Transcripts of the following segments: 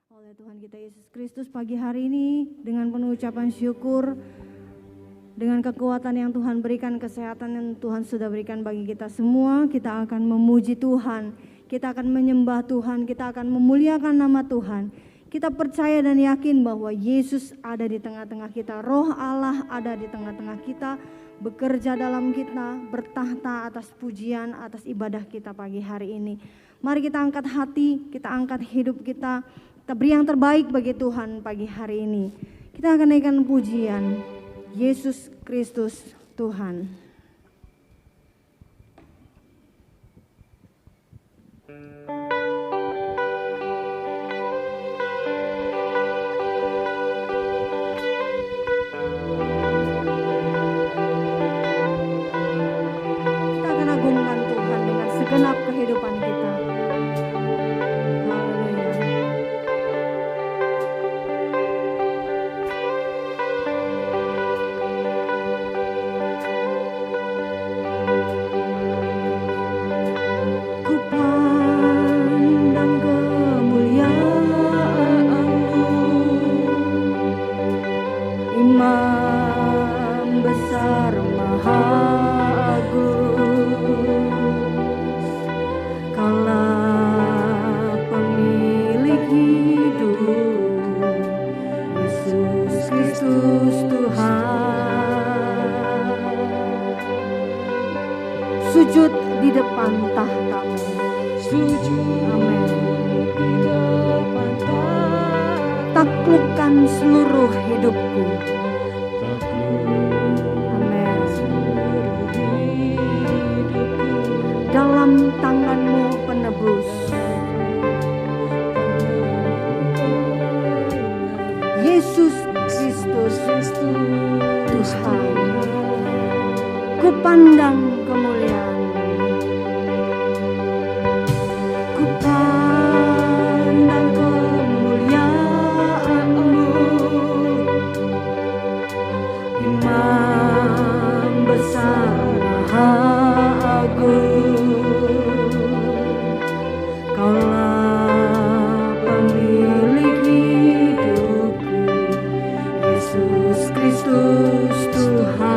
oleh Tuhan kita Yesus Kristus pagi hari ini dengan penuh ucapan syukur, dengan kekuatan yang Tuhan berikan, kesehatan yang Tuhan sudah berikan bagi kita semua, kita akan memuji Tuhan, kita akan menyembah Tuhan, kita akan memuliakan nama Tuhan. Kita percaya dan yakin bahwa Yesus ada di tengah-tengah kita, Roh Allah ada di tengah-tengah kita, bekerja dalam kita, bertahta atas pujian, atas ibadah kita pagi hari ini. Mari kita angkat hati, kita angkat hidup kita beri yang terbaik bagi Tuhan pagi hari ini. Kita akan naikkan pujian, Yesus Kristus Tuhan. Kita akan agungkan Tuhan dengan segenap kehidupan kita. Sujud di depan tahta-Mu. Amin. Taklukkan seluruh hidupku. Amin. Dalam tangan-Mu penebus. Yesus Kristus Tuhan. Kupandang kemuliaan. Kupandang kemuliaan-Mu, Imam besar Maha Agung. Kaulah pemilik hidupku, Yesus Kristus Tuhan.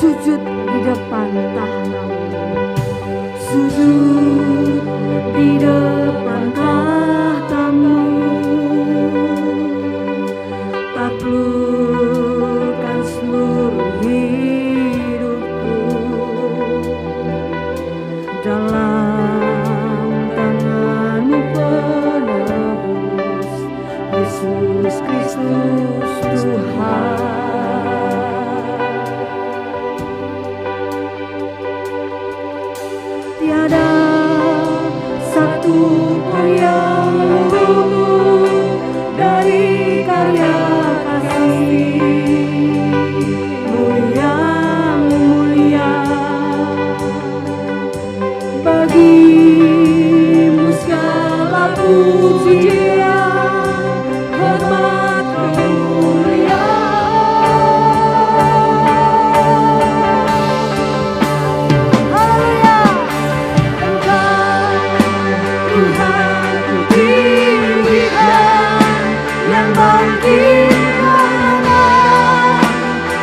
Sujud di depan tahta-Mu, sujud di depan tahta-Mu, taklukkan seluruh hidupku. Dalam tangan-Mu penebus, Yesus Kristus Tuhan. Tiada satu pun yang luput dari karya kasih-Mu yang mulia. Bagi-Mu segala pujian, hormat,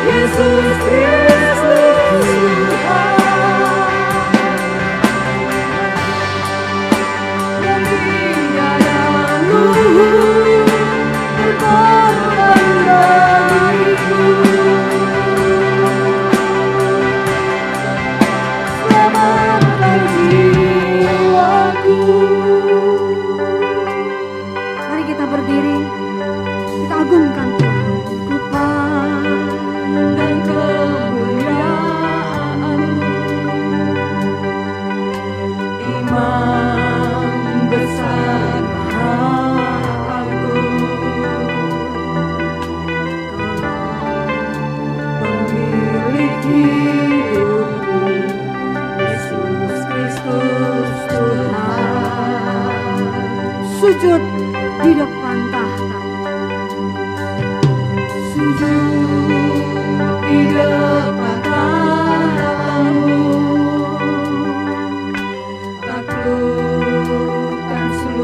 Yesus Kristus Tuhan. Dan tiada luhur berkorban bagiku, selamatkan jiwaku. Mari kita berdiri, kita agungkan Tuhan. Dan kemuliaan-Mu, Imam besar Maha Agung. Pemilik hidupku, Yesus Kristus Tuhan. Sujud di depan tahta, sujud di depan tahta-Mu, taklukkan seluruh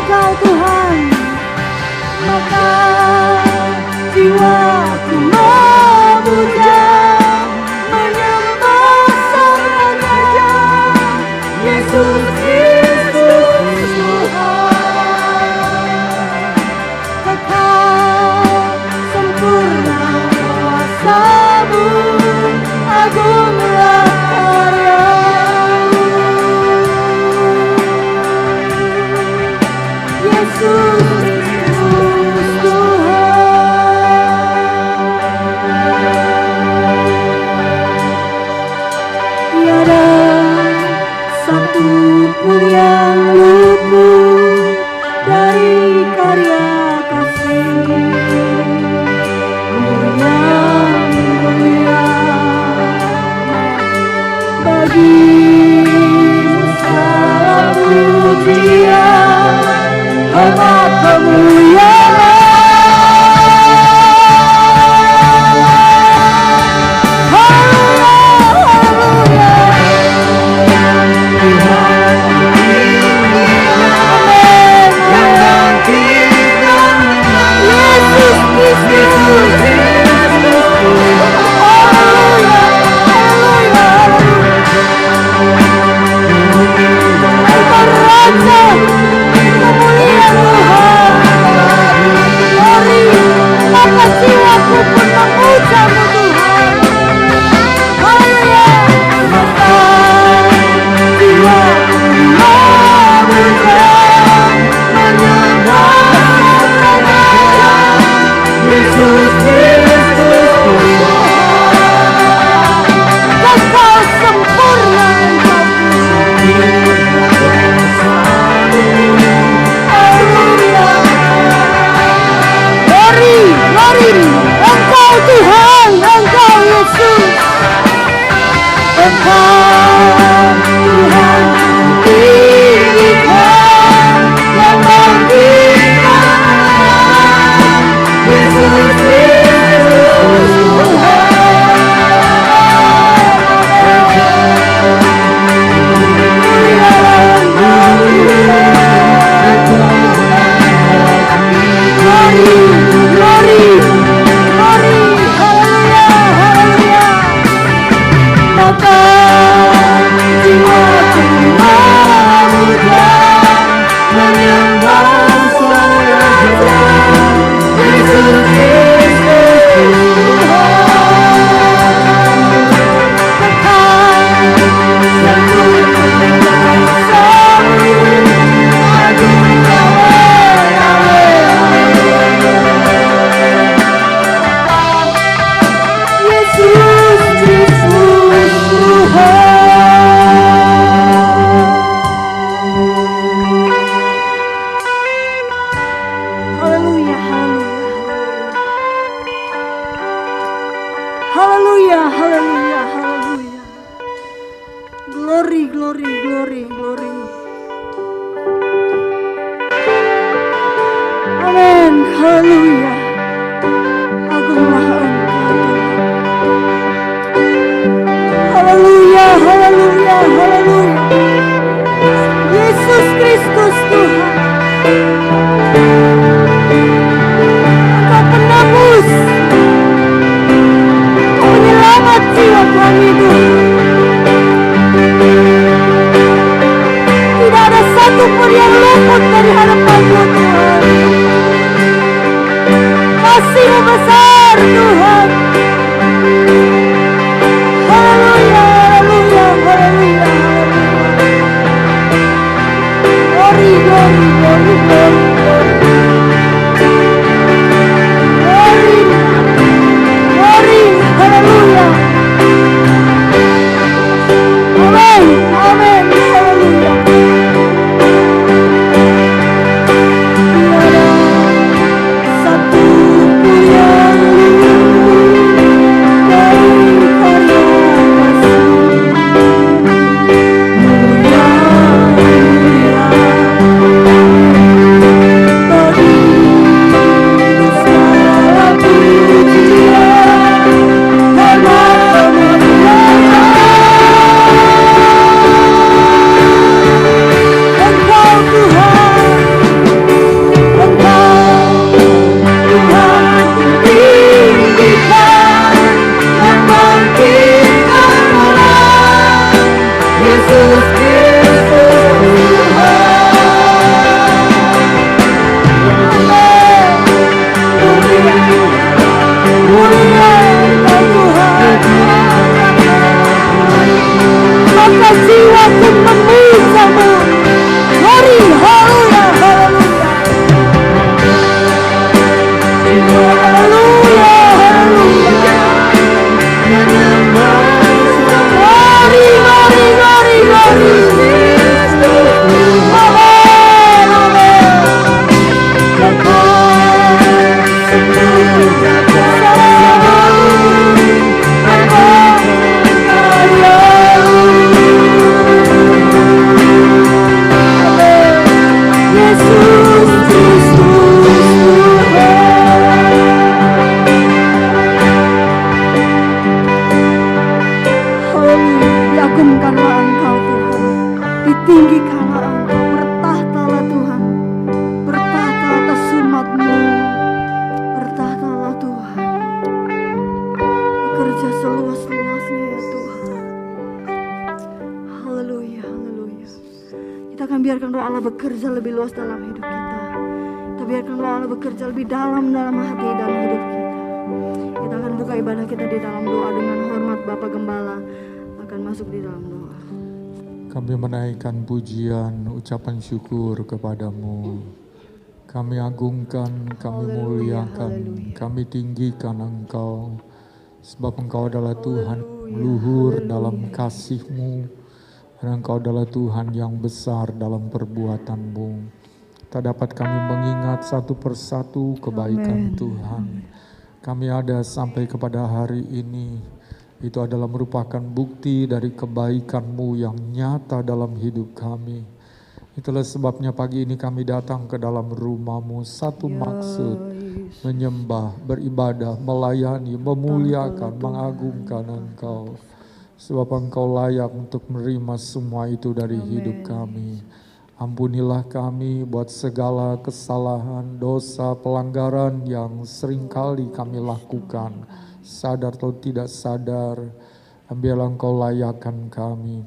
Engkau Tuhan, maka jiwaku memuja, menyembah Sang Raja, Yesus Kristus Tuhan. Kekal sempurna kuasa-Mu, agunglah karya-Mu. Yesus Kristus Tuhan. Tiada satu pun yang luput dari karya kasih-Mu. Mulia bagi-Mu segala pujian, hormat kemuliaan. Satu yang Tinggikanlah Engkau, bertahtalah Tuhan, bertahta atas umat-Mu, bertahtalah Tuhan, bekerja seluas-luasnya ya Tuhan. Haleluya, haleluya. Kita akan biarkan Roh Allah bekerja lebih luas dalam hidup kita. Kita biarkan Roh Allah bekerja lebih dalam hati dan hidup kita. Kita akan buka ibadah kita di dalam doa dengan hormat Bapak Gembala akan masuk di dalam doa. Kami menaikkan pujian, ucapan syukur kepadamu. Kami agungkan, kami muliakan, kami tinggikan Engkau. Sebab Engkau adalah Tuhan luhur dalam kasih-Mu. Dan Engkau adalah Tuhan yang besar dalam perbuatan-Mu. Tak dapat kami mengingat satu persatu kebaikan Tuhan. Kami ada sampai kepada hari ini. Itu adalah merupakan bukti dari kebaikan-Mu yang nyata dalam hidup kami. Itulah sebabnya pagi ini kami datang ke dalam rumah-Mu. Satu maksud, menyembah, beribadah, melayani, memuliakan, mengagungkan Engkau. Sebab Engkau layak untuk menerima semua itu dari hidup kami. Ampunilah kami buat segala kesalahan, dosa, pelanggaran yang seringkali kami lakukan. Sadar atau tidak sadar, biarlah Engkau layakkan kami.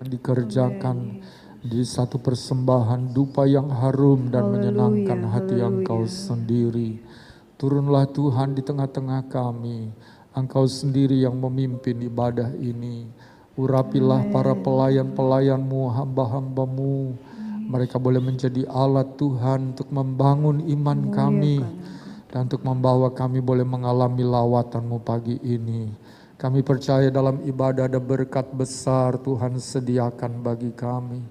Dikerjakan di satu persembahan dupa yang harum dan menyenangkan hati Engkau sendiri. Turunlah Tuhan di tengah-tengah kami. Engkau sendiri yang memimpin ibadah ini. Urapilah para pelayan-pelayan-Mu, hamba-hamba-Mu. Mereka boleh menjadi alat Tuhan untuk membangun iman kami. Dan untuk membawa kami boleh mengalami lawatan-Mu pagi ini. Kami percaya dalam ibadah ada berkat besar Tuhan sediakan bagi kami.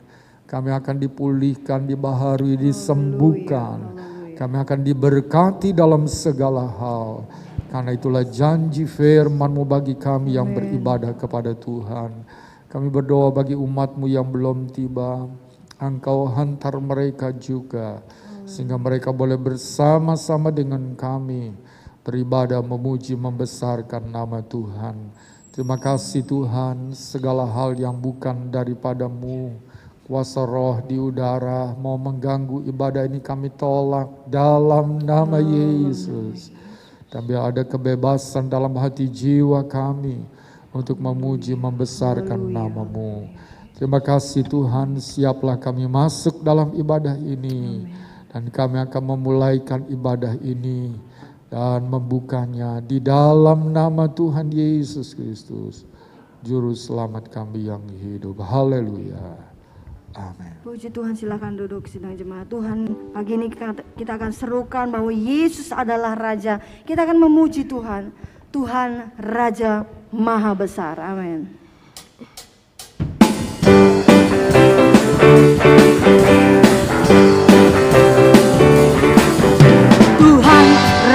Kami akan dipulihkan, dibaharui, disembuhkan. Kami akan diberkati dalam segala hal. Karena itulah janji firman-Mu bagi kami yang beribadah kepada Tuhan. Kami berdoa bagi umat-Mu yang belum tiba. Engkau hantar mereka juga. Sehingga mereka boleh bersama-sama dengan kami beribadah, memuji, membesarkan nama Tuhan. Terima kasih Tuhan, segala hal yang bukan daripada-Mu, kuasa roh di udara mau mengganggu ibadah ini kami tolak dalam nama Yesus. Dan biar ada kebebasan dalam hati jiwa kami untuk memuji, membesarkan nama-Mu. Terima kasih Tuhan, siaplah kami masuk dalam ibadah ini. Dan kami akan memulaikan ibadah ini dan membukanya di dalam nama Tuhan Yesus Kristus, Juru Selamat kami yang hidup. Haleluya. Amin. Puji Tuhan, silakan duduk sidang jemaat Tuhan. Pagi ini kita akan serukan bahwa Yesus adalah Raja. Kita akan memuji Tuhan. Tuhan Raja Maha Besar. Amin.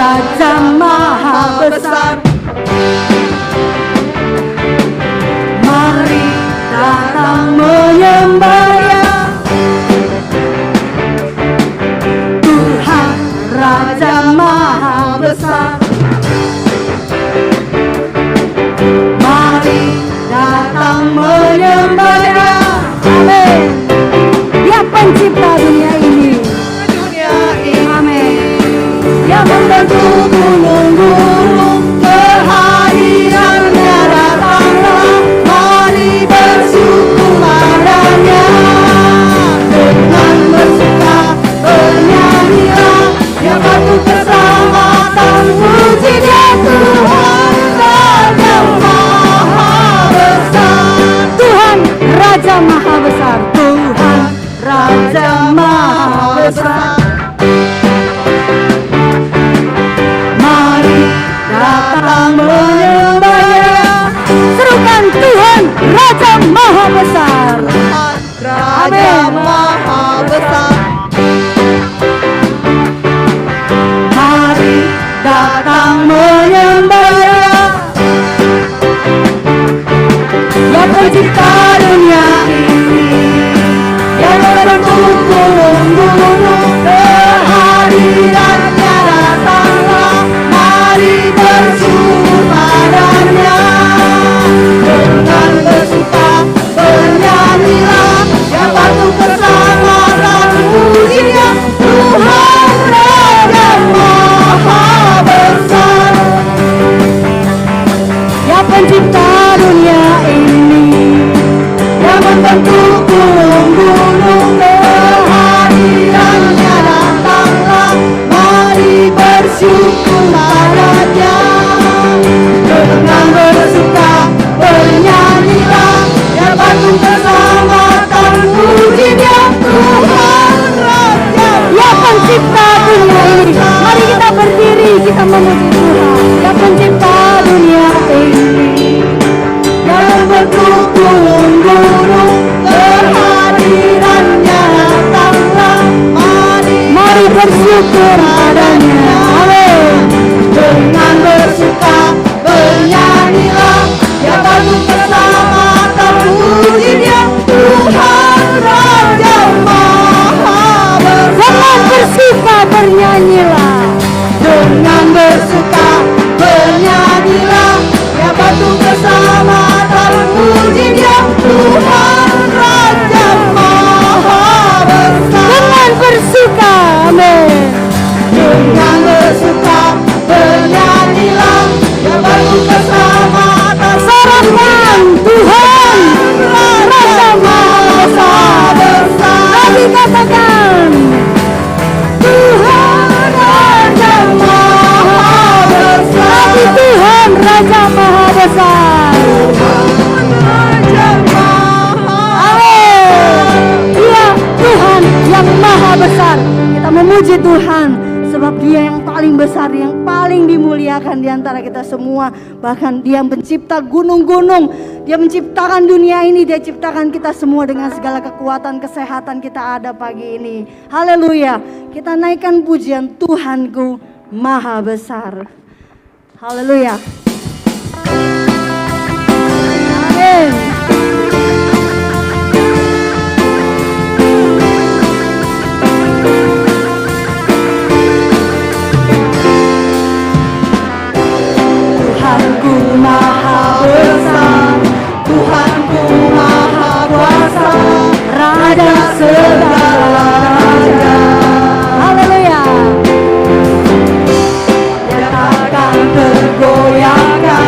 Raja Maha Besar, mari datang menyembah-Nya. Tuhan Raja Maha Besar, mari datang menyembah-Nya. Amin. Dia pencipta dunia ini. Amin. Yang membentuk gunung-gunung, kehadiran-Nya datanglah, mari bersyukur padanya. Dengan bersuka bernyanyilah, Dia patut keselamatan, puji Dia Tuhan Raja Maha Besar. Tuhan Raja Maha Besar, Tuhan Raja Maha Besar. Datang menyembah-Nya. Serukan Tuhan Raja Maha Besar, Raja Maha Besar. Mari datang menyembah-Nya. Yang pencipta dunia ini, yang membentuk gunung-gunung, bentuk gunung-gunung, kehadirannya datanglah, mari bersyukur padanya. Dengan bersuka bernyanyilah, ya batu keselamatan, puji Dia Tuhan Raja yang pencipta dunia ini. Mari kita berdiri, kita memuji Tuhan yang pencipta dunia ini. Dalam bentuk gunung-gunung, kehadirannya datanglah, mari bersyukur padanya. Amin. Dengan bersuka bernyanyilah, ya batu keselamatan, puji Dia Tuhan Raja Maha Besar. Dengan bersuka bernyanyilah, dengan bersuka bernyanyilah, ya batu keselamatan, puji Dia Tuhan Raja Maha Besar. Dengan bersuka, amin. Dengan bersuka bernyanyilah, ya batu keselamatan, serahkan Tuhan Raja Maha Besar. Kami katakan Tuhan Raja Maha Besar. Kami Tuhan Raja Maha Besar. Tuhan Raja Maha. Amin. Dia Tuhan yang Maha Besar. Kita memuji Tuhan sebab Dia yang paling besar, yang paling dimuliakan di antara kita semua. Bahkan Dia pencipta gunung-gunung, Dia menciptakan dunia ini, Dia ciptakan kita semua dengan segala kekuatan, kesehatan kita ada pagi ini. Haleluya. Kita naikkan pujian Tuhanku Maha Besar. Haleluya. Amin. Tuhanku Maha Besar, Tuhanku Maha Kuasa, Raja segala raja. Haleluya. Dia takkan tergoyahkan,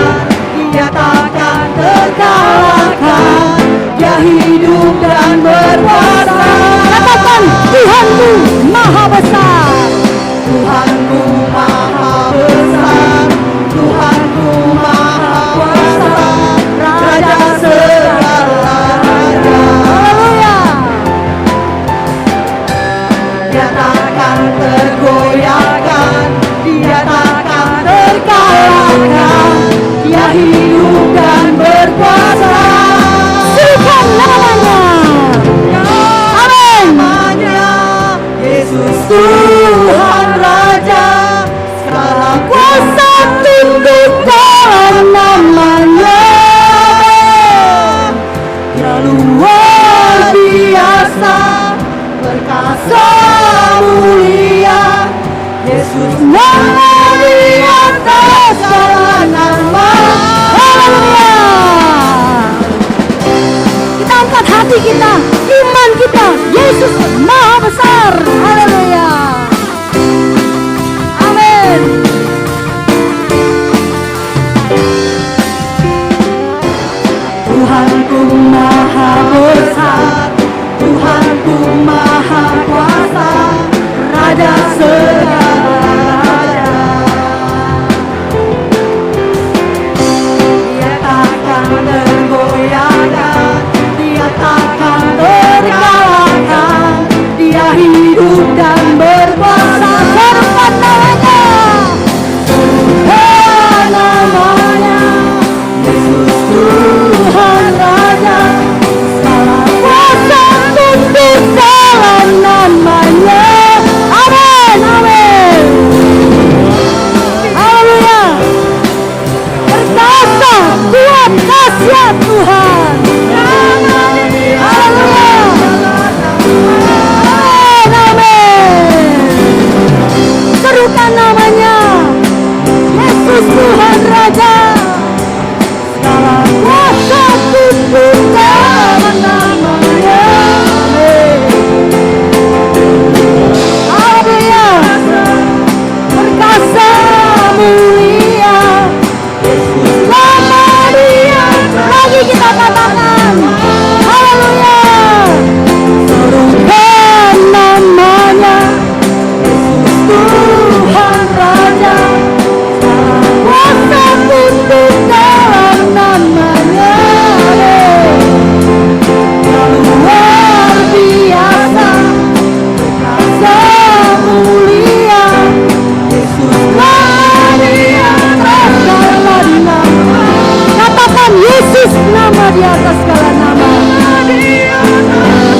di atas segala nama.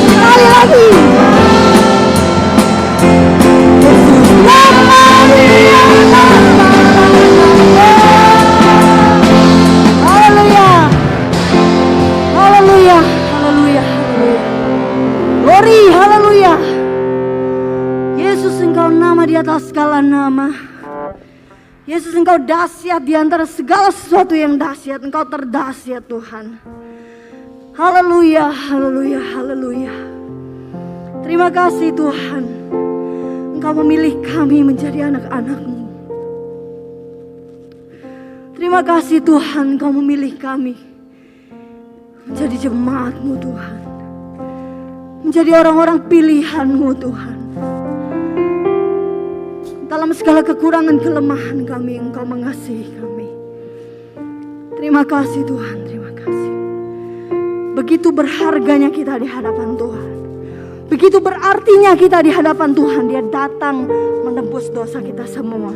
Sekali lagi. Yesus, nama di atas segala nama. Haleluya. Haleluya. Haleluya. Haleluya. Glory, haleluya. Yesus, Engkau nama di atas segala nama. Yesus, Engkau dahsyat di antara segala sesuatu yang dahsyat. Engkau terdahsyat Tuhan. Haleluya, haleluya, haleluya. Terima kasih Tuhan. Engkau memilih kami menjadi anak-anak-Mu. Terima kasih Tuhan, Engkau memilih kami menjadi jemaat-Mu Tuhan. Menjadi orang-orang pilihan-Mu Tuhan. Dalam segala kekurangan kelemahan kami, Engkau mengasihi kami. Terima kasih Tuhan, terima kasih. Begitu berharganya kita di hadapan Tuhan. Begitu berartinya kita di hadapan Tuhan. Dia datang menebus dosa kita semua.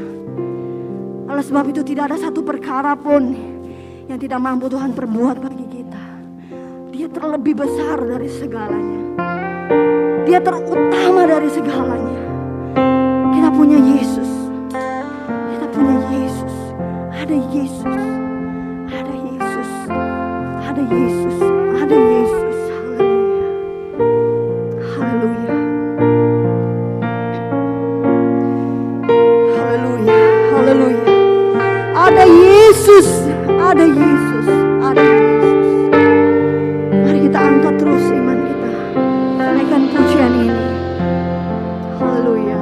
Oleh sebab itu tidak ada satu perkara pun yang tidak mampu Tuhan perbuat bagi kita. Dia terlebih besar dari segalanya. Dia terutama dari segalanya. Kita punya Yesus. Kita punya Yesus. Ada Yesus. Ada Yesus. Ada Yesus. Ada Yesus. Haleluya. Haleluya. Haleluya. Haleluya. Ada Yesus. Ada Yesus. Ada Yesus. Mari kita angkat terus iman kita. Naikkan pujian ini. Haleluya.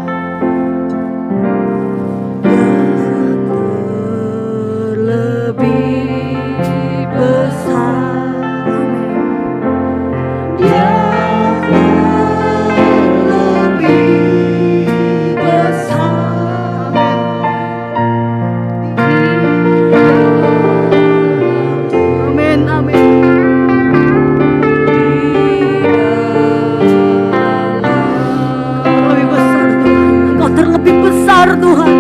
Tuhan,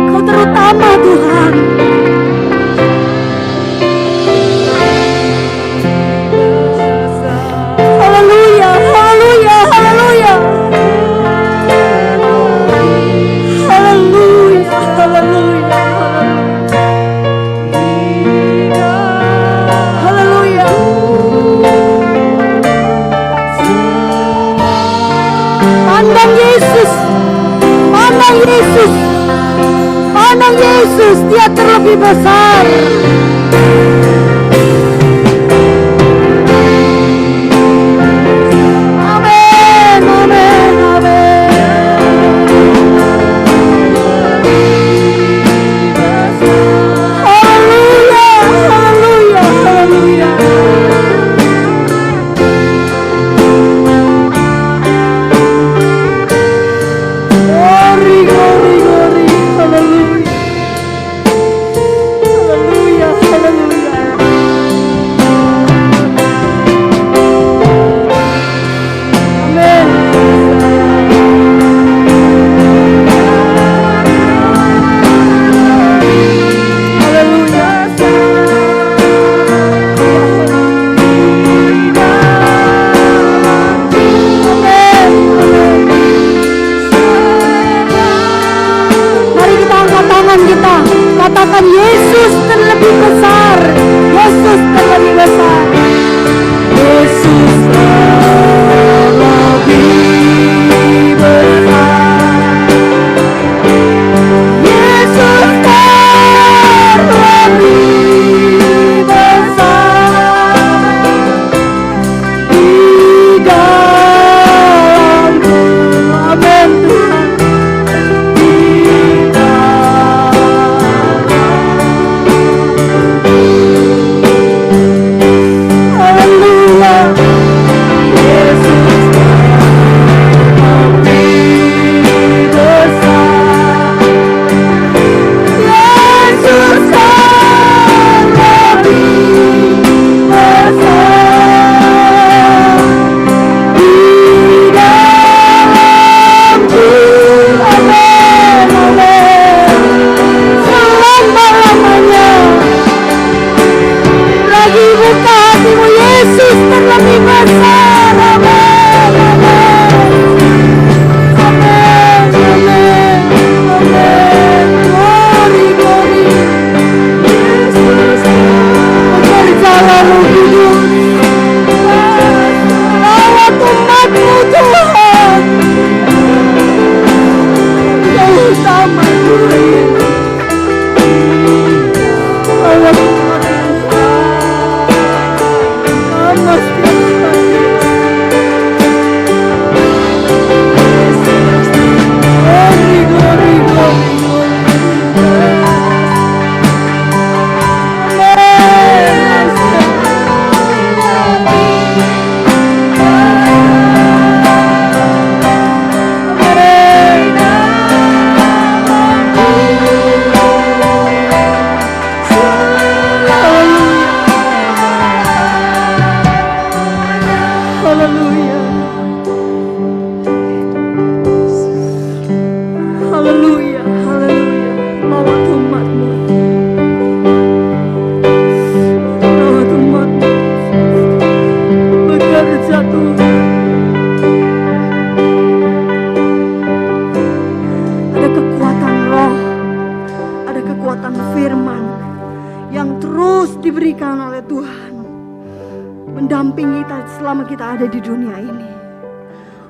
Kau terutama Tuhan. Haleluya, haleluya, haleluya. Haleluya, haleluya, haleluya. Pandang Yesus. Pandang Yesus, pandang Yesus, Dia terlebih besar. Amin, amin, amin. Haleluya, haleluya, haleluya. Glory, glory, glory. Hallelujah. Hallelujah. terlalu kudus. Rawat umat-Mu Tuhan. Yang utama Tuhan. Rawat umat-Mu Tuhan. Mendampingi kita selama kita ada di dunia ini.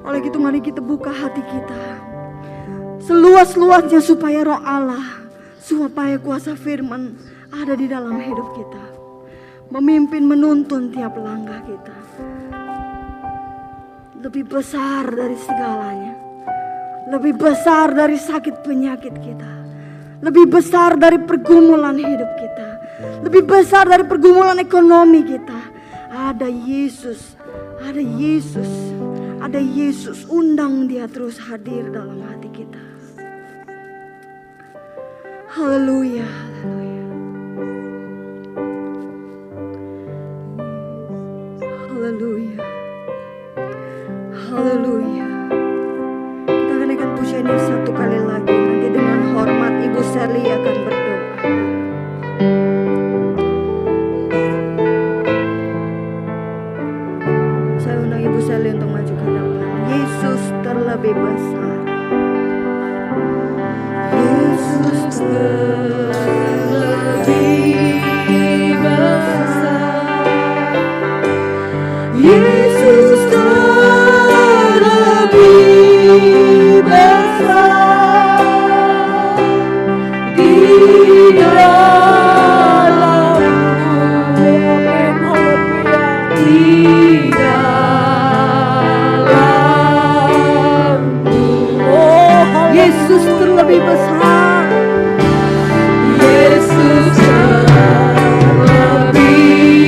Oleh itu mari kita buka hati kita seluas-luasnya supaya roh Allah, supaya kuasa firman ada di dalam hidup kita, memimpin menuntun tiap langkah kita. Lebih besar dari segalanya, lebih besar dari sakit penyakit kita, lebih besar dari pergumulan hidup kita, lebih besar dari pergumulan ekonomi kita. Ada Yesus, ada Yesus, ada Yesus. Undang Dia terus hadir dalam hati kita. Haleluya, haleluya. Haleluya. Haleluya. Kita akan naikkan pujian ini satu kali lagi. Nanti dengan hormat Ibu Sally akan berdoa. Untuk maju ke depan. Yesus terlebih besar. Yesus terlebih besar. Yesus terlebih besar. Di Yesus terlebih besar. Yesus terlebih besar. Amin,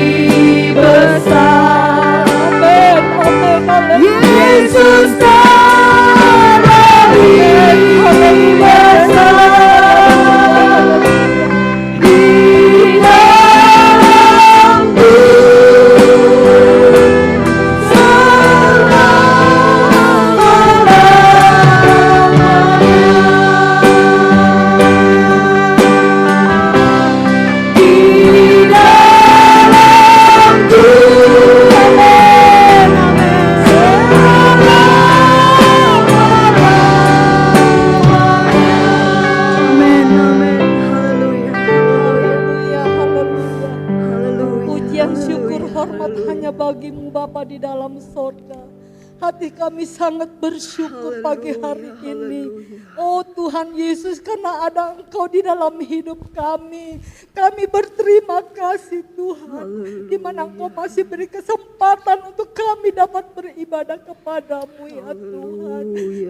amin, amin. Yesus terlebih besar. Di dalamku bagimu Bapa di dalam sorga. Hati kami sangat bersyukur pagi hari ini. Oh Tuhan Yesus, karena ada Engkau di dalam hidup kami. Kami berterima kasih Tuhan. Di mana Engkau masih beri kesempatan untuk kami dapat beribadah kepadamu ya Tuhan.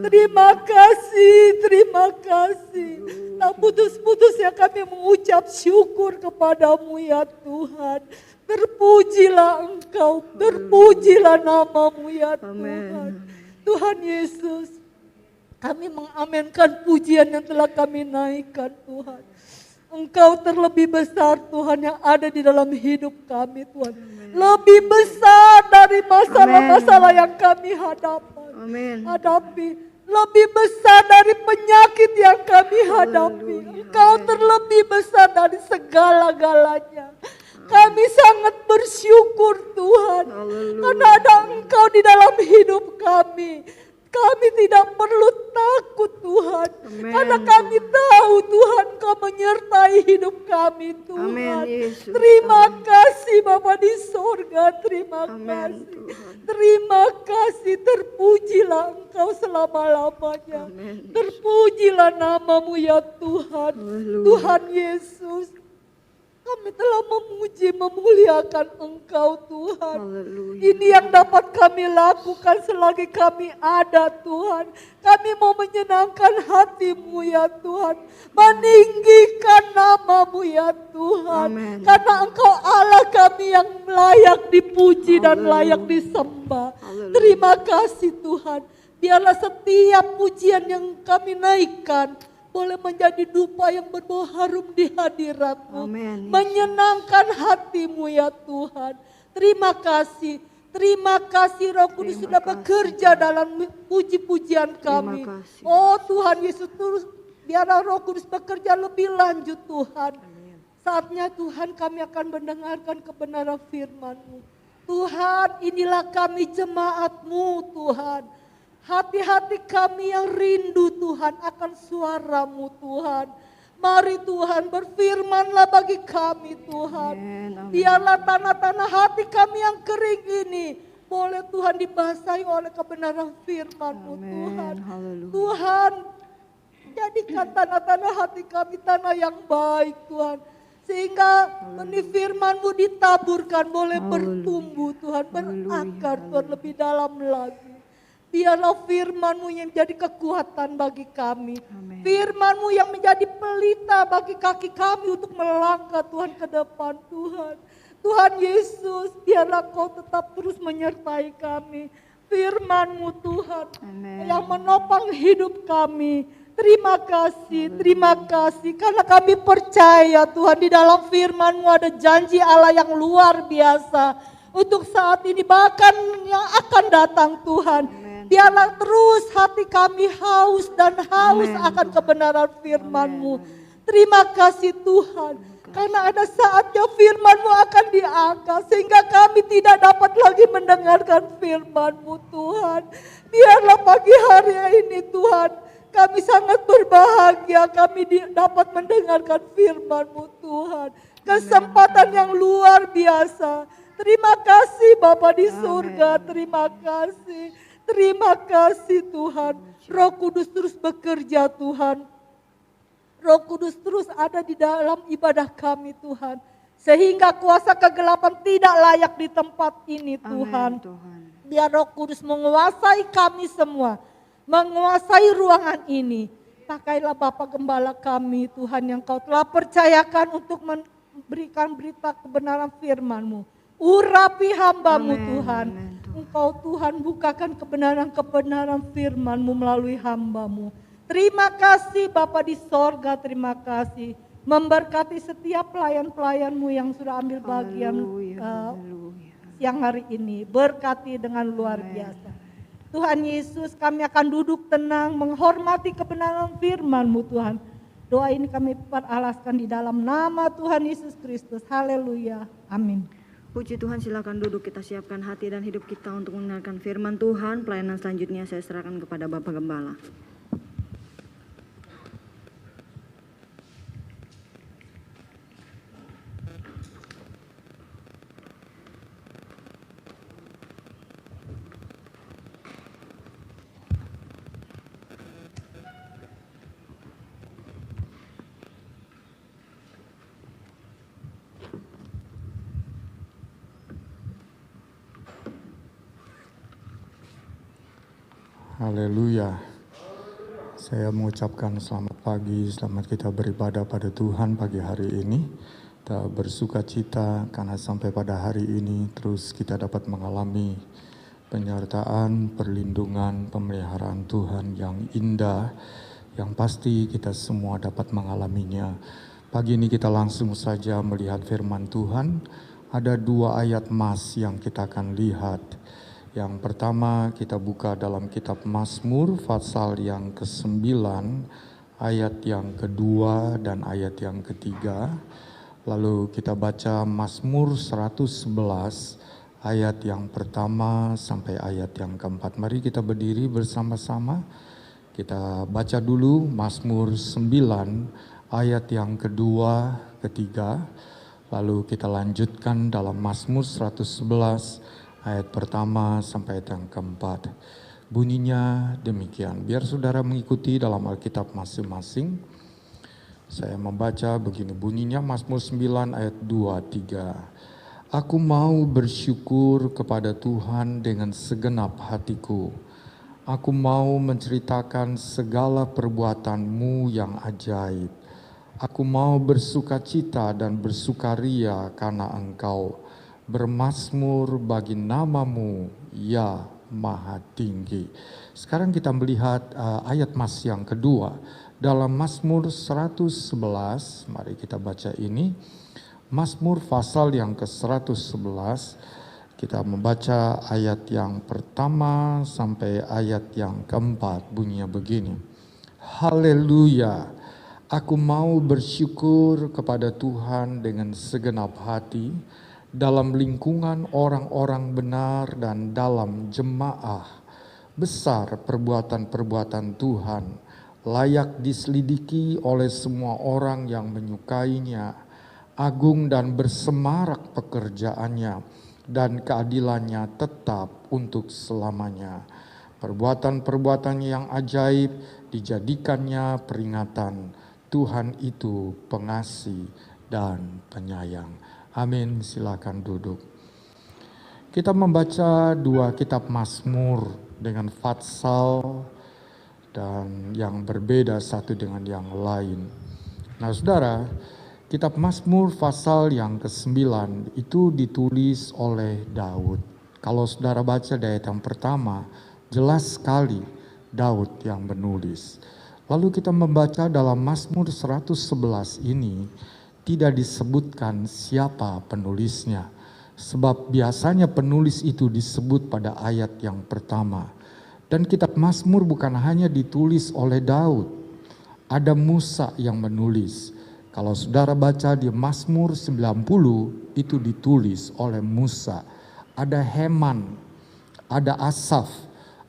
Terima kasih, terima kasih. Tak putus-putusnya kami mengucap syukur kepadamu ya Tuhan. Terpujilah Engkau, terpujilah namamu ya Tuhan. Tuhan Yesus, kami mengamenkan pujian yang telah kami naikkan Tuhan. Engkau terlebih besar Tuhan yang ada di dalam hidup kami Tuhan. Lebih besar dari masalah-masalah yang kami hadapi. Lebih besar dari penyakit yang kami hadapi. Engkau terlebih besar dari segala-galanya. Kami sangat bersyukur Tuhan. Karena ada Engkau di dalam hidup kami. Kami tidak perlu takut Tuhan. Karena kami tahu Tuhan Kau menyertai hidup kami Tuhan. Terima kasih kasih Bapa di sorga, terima Amin, kasih. Tuhan. Terima kasih, terpujilah Engkau selama-lamanya. Amin. Terpujilah namamu ya Tuhan. Haleluya. Tuhan Yesus, kami telah memuji, memuliakan Engkau Tuhan. Haleluya. Ini yang dapat kami lakukan selagi kami ada Tuhan. Kami mau menyenangkan hati-Mu ya Tuhan. Meninggikan nama-Mu ya Tuhan. Amin. Karena Engkau Allah kami yang layak dipuji dan Haleluya. layak disembah. Haleluya. Terima kasih Tuhan. Biarlah setiap pujian yang kami naikkan boleh menjadi dupa yang berbau harum di hadirat-Mu. Amin. Menyenangkan hati-Mu ya Tuhan. Terima kasih. Terima kasih Roh Kudus Terima sudah kasih, bekerja dalam puji-pujian kami. Terima kasih. Oh Tuhan Yesus, terus biarlah Roh Kudus bekerja lebih lanjut Tuhan. Saatnya Tuhan kami akan mendengarkan kebenaran firman-Mu. Tuhan, inilah kami jemaat-Mu Tuhan. Hati-hati kami yang rindu Tuhan akan suara-Mu Tuhan. Mari Tuhan berfirmanlah bagi kami Tuhan. Amin, amin. Biarlah tanah-tanah hati kami yang kering ini boleh Tuhan dibasahi oleh kebenaran firman-Mu Amin. Tuhan. Haleluya. Tuhan, jadikan tanah-tanah hati kami tanah yang baik Tuhan. Sehingga benih firman-Mu ditaburkan boleh Haleluya. bertumbuh Tuhan, berakar Haleluya. Tuhan lebih dalam lagi. Biarlah firman-Mu yang menjadi kekuatan bagi kami. Amin. Firman-Mu yang menjadi pelita bagi kaki kami untuk melangkah Tuhan ke depan Tuhan. Tuhan Yesus, biarlah Kau tetap terus menyertai kami. Firman-Mu Tuhan Amin. yang menopang hidup kami. Terima kasih karena kami percaya Tuhan di dalam firman-Mu ada janji Allah yang luar biasa. Untuk saat ini bahkan yang akan datang Tuhan. Amin. Biarlah terus hati kami haus dan haus Amin, akan Tuhan. kebenaran firman-Mu. Amin. Terima kasih Tuhan. Karena ada saatnya firman-Mu akan diangkat. Sehingga kami tidak dapat lagi mendengarkan firman-Mu Tuhan. Biarlah pagi hari ini Tuhan. Kami sangat berbahagia kami dapat mendengarkan firman-Mu Tuhan. Kesempatan yang luar biasa. Terima kasih Bapa di surga. Terima kasih. Terima kasih Tuhan. Roh Kudus terus bekerja Tuhan. Roh Kudus terus ada di dalam ibadah kami Tuhan. Sehingga kuasa kegelapan tidak layak di tempat ini Tuhan. Amin, Tuhan. Biar Roh Kudus menguasai kami semua. Menguasai ruangan ini. Pakailah Bapa Gembala kami Tuhan yang Kau telah percayakan untuk memberikan berita kebenaran firman-Mu. Urapi hamba-Mu Amin, Tuhan. amin, Tuhan. Engkau Tuhan bukakan kebenaran-kebenaran firman-Mu melalui hamba-Mu. Terima kasih Bapa di sorga, terima kasih. Memberkati setiap pelayan-pelayan-Mu yang sudah ambil bagian Haleluya, haleluya. siang hari ini. Berkati dengan luar biasa. Tuhan Yesus, kami akan duduk tenang menghormati kebenaran firman-Mu Tuhan. Doa ini kami peralaskan di dalam nama Tuhan Yesus Kristus. Haleluya. Amin. Puji Tuhan, silakan duduk, kita siapkan hati dan hidup kita untuk mendengarkan firman Tuhan. Pelayanan selanjutnya saya serahkan kepada Bapak Gembala. Haleluya. Saya mengucapkan selamat pagi, selamat kita beribadah pada Tuhan pagi hari ini. Kita bersuka cita karena sampai pada hari ini terus kita dapat mengalami penyertaan, perlindungan, pemeliharaan Tuhan yang indah, yang pasti kita semua dapat mengalaminya. Pagi ini kita langsung saja melihat firman Tuhan. Ada 2 ayat mas yang kita akan lihat. Yang pertama kita buka dalam kitab Mazmur pasal yang ke-9, ayat yang kedua dan ayat yang ketiga. Lalu kita baca Mazmur 111 ayat yang pertama sampai ayat yang keempat. Mari kita berdiri bersama-sama. Kita baca dulu Mazmur 9 ayat yang kedua, ketiga. Lalu kita lanjutkan dalam Mazmur 111 ayat pertama sampai ayat yang keempat. Bunyinya demikian. Biar saudara mengikuti dalam Alkitab masing-masing. Saya membaca begini bunyinya, Mazmur 9 ayat 2-3. Aku mau bersyukur kepada Tuhan dengan segenap hatiku. Aku mau menceritakan segala perbuatan-Mu yang ajaib. Aku mau bersukacita dan bersukaria karena Engkau. Bermazmur bagi nama-Mu, ya Maha Tinggi. Sekarang kita melihat ayat yang kedua. Dalam Mazmur 111, mari kita baca ini. Mazmur pasal yang ke-111, kita membaca ayat yang pertama sampai ayat yang keempat. Bunyinya begini. Haleluya, aku mau bersyukur kepada Tuhan dengan segenap hati, dalam lingkungan orang-orang benar dan dalam jemaah. Besar perbuatan-perbuatan Tuhan, layak diselidiki oleh semua orang yang menyukainya. Agung dan bersemarak pekerjaannya, dan keadilannya tetap untuk selamanya. Perbuatan-perbuatannya yang ajaib dijadikannya peringatan. Tuhan itu pengasih dan penyayang. Amin. Silakan duduk. Kita membaca dua kitab Mazmur dengan fatsal dan yang berbeda satu dengan yang lain. Nah, saudara, kitab Mazmur pasal yang ke-9 itu ditulis oleh Daud. Kalau saudara baca di ayat yang pertama, jelas sekali Daud yang menulis. Lalu kita membaca dalam Mazmur 111 ini, tidak disebutkan siapa penulisnya. Sebab biasanya penulis itu disebut pada ayat yang pertama. Dan kitab Mazmur bukan hanya ditulis oleh Daud. Ada Musa yang menulis. Kalau saudara baca di Mazmur 90 itu ditulis oleh Musa. Ada Heman, ada Asaf,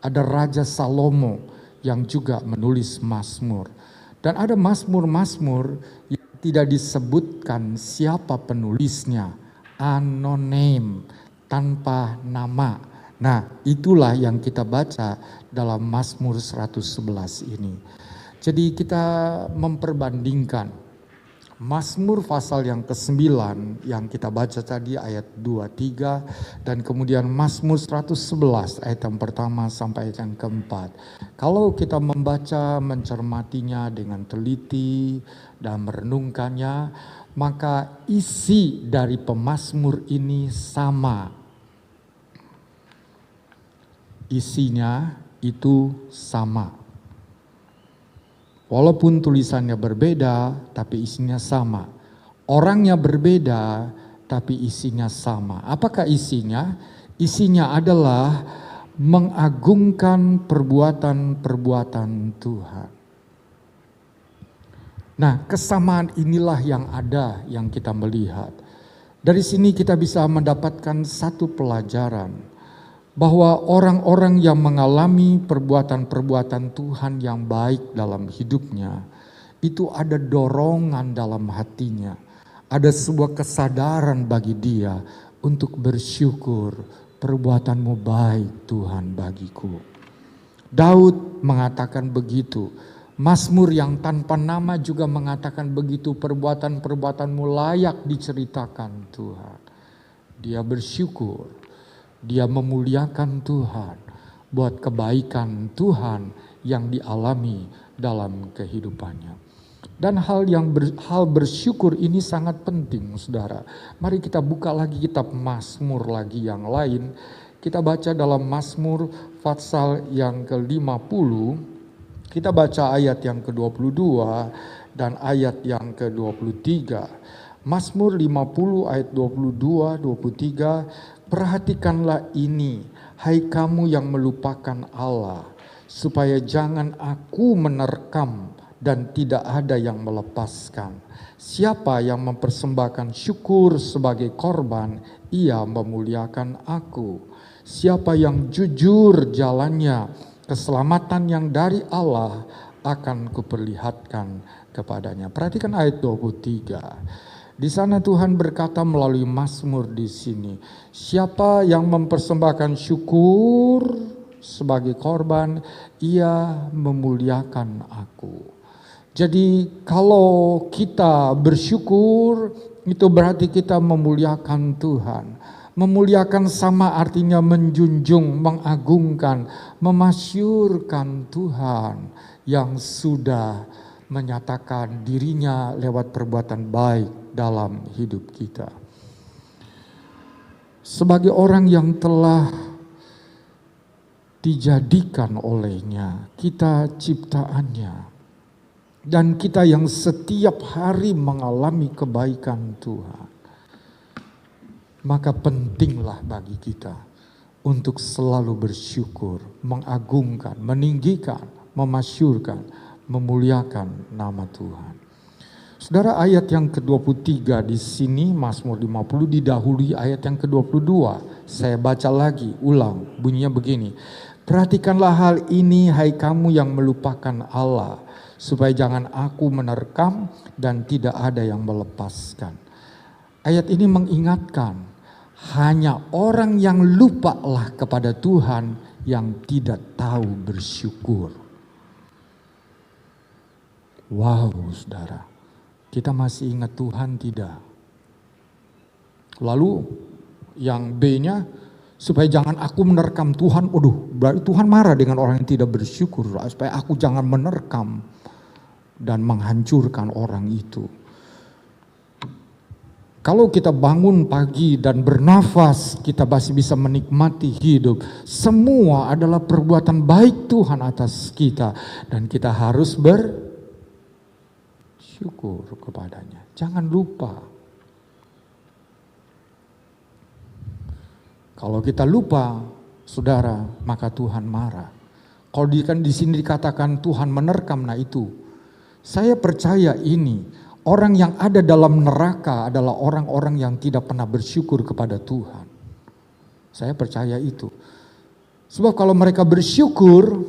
ada Raja Salomo yang juga menulis Mazmur. Dan ada Mazmur-Mazmur yang tidak disebutkan siapa penulisnya, anonim, tanpa nama. Nah, itulah yang kita baca dalam Mazmur 111 ini. Jadi kita memperbandingkan Mazmur pasal yang ke-9 yang kita baca tadi ayat 2-3 dan kemudian Mazmur 111 ayat yang pertama sampai ayat yang keempat. Kalau kita membaca, mencermatinya dengan teliti dan merenungkannya, maka isi dari pemazmur ini sama. Isinya itu sama. Walaupun tulisannya berbeda, tapi isinya sama. Orangnya berbeda, tapi isinya sama. Apakah isinya? Isinya adalah mengagungkan perbuatan-perbuatan Tuhan. Nah, kesamaan inilah yang ada, yang kita melihat. Dari sini kita bisa mendapatkan satu pelajaran. Bahwa orang-orang yang mengalami perbuatan-perbuatan Tuhan yang baik dalam hidupnya, itu ada dorongan dalam hatinya. Ada sebuah kesadaran bagi dia untuk bersyukur, perbuatan-Mu baik Tuhan bagiku. Daud mengatakan begitu. Mazmur yang tanpa nama juga mengatakan begitu, perbuatan-perbuatan-Mu layak diceritakan Tuhan. Dia bersyukur. Dia memuliakan Tuhan buat kebaikan Tuhan yang dialami dalam kehidupannya. Dan hal bersyukur ini sangat penting, saudara. Mari kita buka lagi kitab Mazmur lagi yang lain. Kita baca dalam Mazmur pasal yang ke-50. Kita baca ayat yang ke-22 dan ayat yang ke-23. Mazmur 50 ayat 22, 23. Perhatikanlah ini, hai kamu yang melupakan Allah, supaya jangan aku menerkam dan tidak ada yang melepaskan. Siapa yang mempersembahkan syukur sebagai korban, ia memuliakan aku. Siapa yang jujur jalannya, keselamatan yang dari Allah akan kuperlihatkan kepadanya. Perhatikan ayat 23. Di sana Tuhan berkata melalui Mazmur di sini, siapa yang mempersembahkan syukur sebagai korban, ia memuliakan aku. Jadi kalau kita bersyukur, itu berarti kita memuliakan Tuhan. Memuliakan sama artinya menjunjung, mengagungkan, memasyurkan Tuhan yang sudah menyatakan dirinya lewat perbuatan baik dalam hidup kita. Sebagai orang yang telah dijadikan olehnya, kita ciptaannya, dan kita yang setiap hari mengalami kebaikan Tuhan, maka pentinglah bagi kita untuk selalu bersyukur, mengagungkan, meninggikan, memasyurkan, memuliakan nama Tuhan. Saudara, ayat yang ke-23 di sini Mazmur 50 didahului ayat yang ke-22. Saya baca lagi, ulang, bunyinya begini. Perhatikanlah hal ini hai kamu yang melupakan Allah, supaya jangan aku menerkam dan tidak ada yang melepaskan. Ayat ini mengingatkan, hanya orang yang lupalah kepada Tuhan yang tidak tahu bersyukur. Wow, saudara, kita masih ingat Tuhan tidak? Lalu yang B-nya, supaya jangan aku menerkam Tuhan. Waduh, berarti Tuhan marah dengan orang yang tidak bersyukur. Supaya aku jangan menerkam dan menghancurkan orang itu. Kalau kita bangun pagi dan bernafas, kita masih bisa menikmati hidup. Semua adalah perbuatan baik Tuhan atas kita. Dan kita harus bersyukur kepadanya. Jangan lupa. Kalau kita lupa, saudara, maka Tuhan marah. Kalau di sini dikatakan Tuhan menerkam, nah itu. Saya percaya ini, orang yang ada dalam neraka adalah orang-orang yang tidak pernah bersyukur kepada Tuhan. Saya percaya itu. Sebab kalau mereka bersyukur,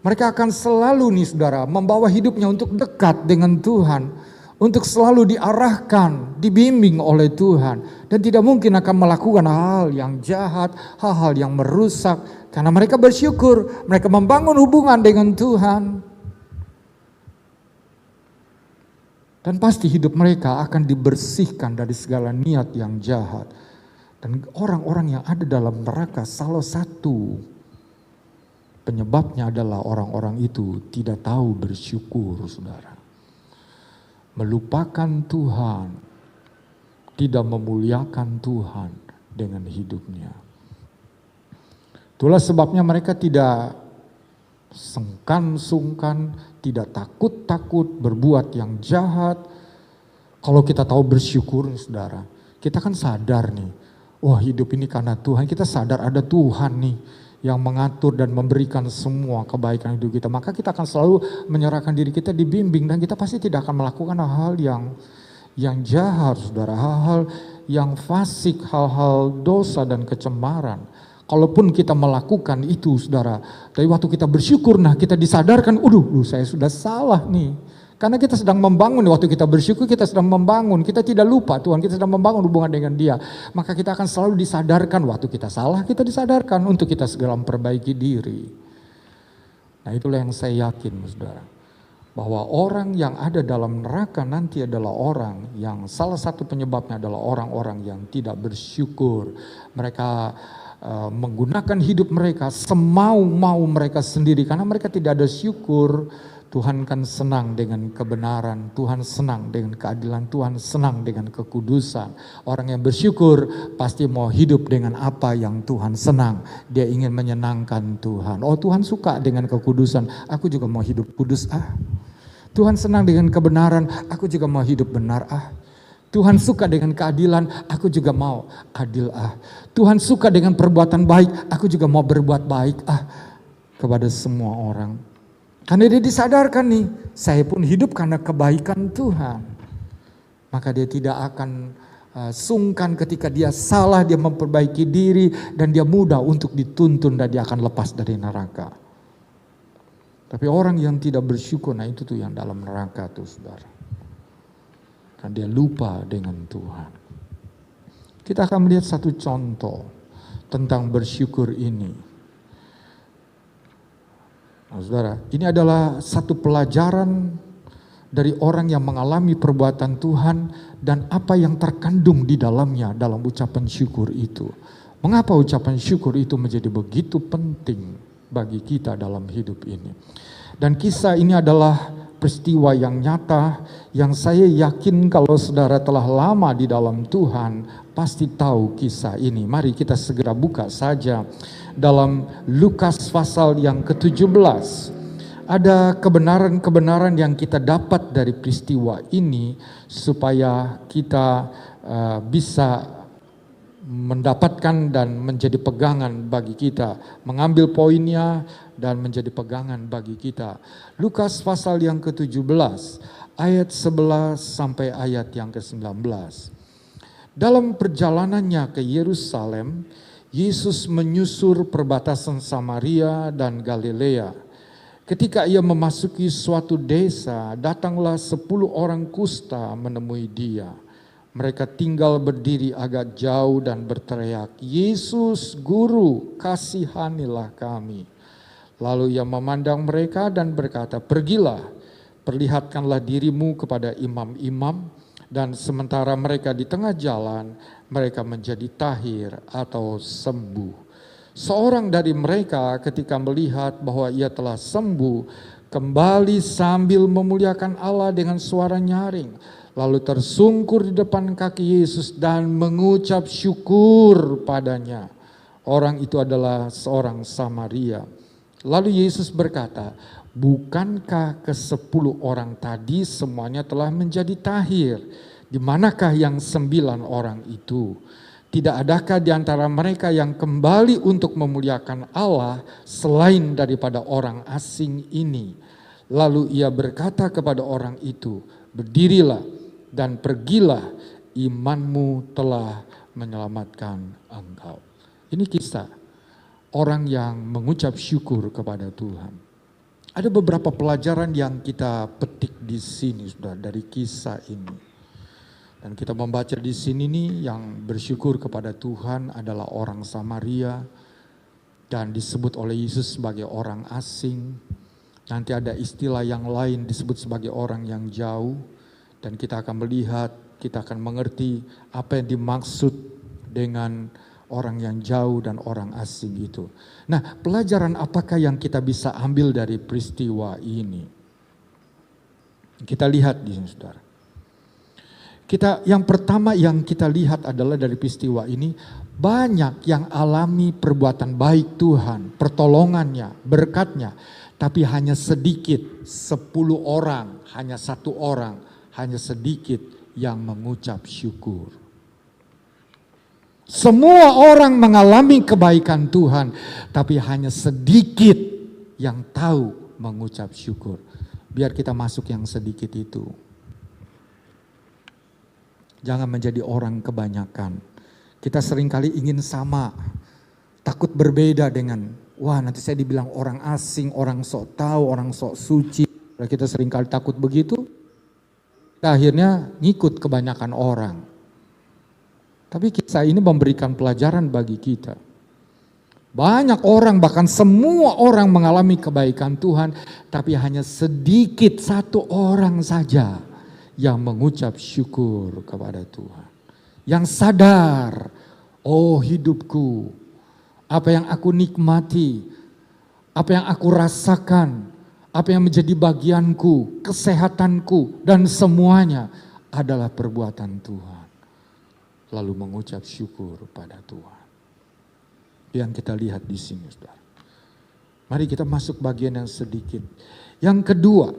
mereka akan selalu nih saudara, membawa hidupnya untuk dekat dengan Tuhan. Untuk selalu diarahkan, dibimbing oleh Tuhan. Dan tidak mungkin akan melakukan hal yang jahat, hal-hal yang merusak. Karena mereka bersyukur, mereka membangun hubungan dengan Tuhan. Dan pasti hidup mereka akan dibersihkan dari segala niat yang jahat. Dan orang-orang yang ada dalam neraka, salah satu penyebabnya adalah orang-orang itu tidak tahu bersyukur, saudara. Melupakan Tuhan, tidak memuliakan Tuhan dengan hidupnya. Itulah sebabnya mereka tidak sungkan, tidak takut-takut berbuat yang jahat. Kalau kita tahu bersyukur, saudara, kita kan sadar nih, wah hidup ini karena Tuhan, kita sadar ada Tuhan nih yang mengatur dan memberikan semua kebaikan hidup kita. Maka kita akan selalu menyerahkan diri kita dibimbing, dan kita pasti tidak akan melakukan hal-hal yang jahat, saudara, hal-hal yang fasik, hal-hal dosa dan kecemaran. Kalaupun kita melakukan itu, saudara, dari waktu kita bersyukur, nah kita disadarkan, saya sudah salah nih. Karena kita sedang membangun, waktu kita bersyukur kita sedang membangun, kita tidak lupa Tuhan, kita sedang membangun hubungan dengan Dia. Maka kita akan selalu disadarkan, waktu kita salah kita disadarkan untuk kita segera memperbaiki diri. Nah itulah yang saya yakin, saudara, bahwa orang yang ada dalam neraka nanti adalah orang yang salah satu penyebabnya adalah orang-orang yang tidak bersyukur. Mereka menggunakan hidup mereka semau-mau mereka sendiri karena mereka tidak ada syukur. Tuhan kan senang dengan kebenaran, Tuhan senang dengan keadilan, Tuhan senang dengan kekudusan. Orang yang bersyukur pasti mau hidup dengan apa yang Tuhan senang. Dia ingin menyenangkan Tuhan. Oh Tuhan suka dengan kekudusan, aku juga mau hidup kudus Tuhan senang dengan kebenaran, aku juga mau hidup benar Tuhan suka dengan keadilan, aku juga mau adil Tuhan suka dengan perbuatan baik, aku juga mau berbuat baik kepada semua orang. Karena dia disadarkan nih, saya pun hidup karena kebaikan Tuhan. Maka dia tidak akan sungkan ketika dia salah, dia memperbaiki diri, dan dia mudah untuk dituntun dan dia akan lepas dari neraka. Tapi orang yang tidak bersyukur, nah itu tuh yang dalam neraka tuh saudara. Dia lupa dengan Tuhan. Kita akan melihat satu contoh tentang bersyukur ini. Nah, saudara, ini adalah satu pelajaran dari orang yang mengalami perbuatan Tuhan dan apa yang terkandung di dalamnya dalam ucapan syukur itu. Mengapa ucapan syukur itu menjadi begitu penting bagi kita dalam hidup ini. Dan kisah ini adalah peristiwa yang nyata, yang saya yakin kalau saudara telah lama di dalam Tuhan, pasti tahu kisah ini. Mari kita segera buka saja dalam Lukas pasal yang ke-17. Ada kebenaran-kebenaran yang kita dapat dari peristiwa ini supaya kita bisa mendapatkan dan menjadi pegangan bagi kita, mengambil poinnya dan menjadi pegangan bagi kita. Lukas pasal yang ke-17 ayat 11 sampai ayat yang ke-19. Dalam perjalanannya ke Yerusalem, Yesus menyusur perbatasan Samaria dan Galilea. Ketika ia memasuki suatu desa, datanglah 10 orang kusta menemui dia. Mereka tinggal berdiri agak jauh dan berteriak, "Yesus, Guru, kasihanilah kami." Lalu ia memandang mereka dan berkata, "Pergilah, perlihatkanlah dirimu kepada imam-imam." Dan sementara mereka di tengah jalan, mereka menjadi tahir atau sembuh. Seorang dari mereka ketika melihat bahwa ia telah sembuh, kembali sambil memuliakan Allah dengan suara nyaring. Lalu tersungkur di depan kaki Yesus dan mengucap syukur padanya. Orang itu adalah seorang Samaria. Lalu Yesus berkata, "Bukankah ke-10 orang tadi semuanya telah menjadi tahir? Di manakah yang 9 orang itu? Tidak adakah di antara mereka yang kembali untuk memuliakan Allah selain daripada orang asing ini?" Lalu ia berkata kepada orang itu, "Berdirilah dan pergilah, imanmu telah menyelamatkan engkau." Ini kisah orang yang mengucap syukur kepada Tuhan. Ada beberapa pelajaran yang kita petik di sini sudah dari kisah ini. Dan kita membaca di sini nih, yang bersyukur kepada Tuhan adalah orang Samaria dan disebut oleh Yesus sebagai orang asing. Nanti ada istilah yang lain disebut sebagai orang yang jauh. Dan kita akan melihat, kita akan mengerti apa yang dimaksud dengan orang yang jauh dan orang asing itu. Nah, pelajaran apakah yang kita bisa ambil dari peristiwa ini? Kita lihat di sini, saudara. Yang pertama yang kita lihat adalah dari peristiwa ini, banyak yang alami perbuatan baik Tuhan, pertolongannya, berkatnya. Tapi hanya sedikit, 10 orang, hanya 1 orang, hanya sedikit yang mengucap syukur. Semua orang mengalami kebaikan Tuhan, tapi hanya sedikit yang tahu mengucap syukur. Biar kita masuk yang sedikit itu. Jangan menjadi orang kebanyakan. Kita seringkali ingin sama, takut berbeda dengan, wah nanti saya dibilang orang asing, orang sok tahu, orang sok suci. Kita seringkali takut begitu. Kita akhirnya ngikut kebanyakan orang. Tapi kisah ini memberikan pelajaran bagi kita. Banyak orang, bahkan semua orang mengalami kebaikan Tuhan, tapi hanya sedikit 1 orang saja yang mengucap syukur kepada Tuhan. Yang sadar, oh hidupku, apa yang aku nikmati, apa yang aku rasakan, apa yang menjadi bagianku, kesehatanku, dan semuanya adalah perbuatan Tuhan. Lalu mengucap syukur pada Tuhan. Yang kita lihat di sini, saudara. Mari kita masuk bagian yang sedikit. Yang kedua,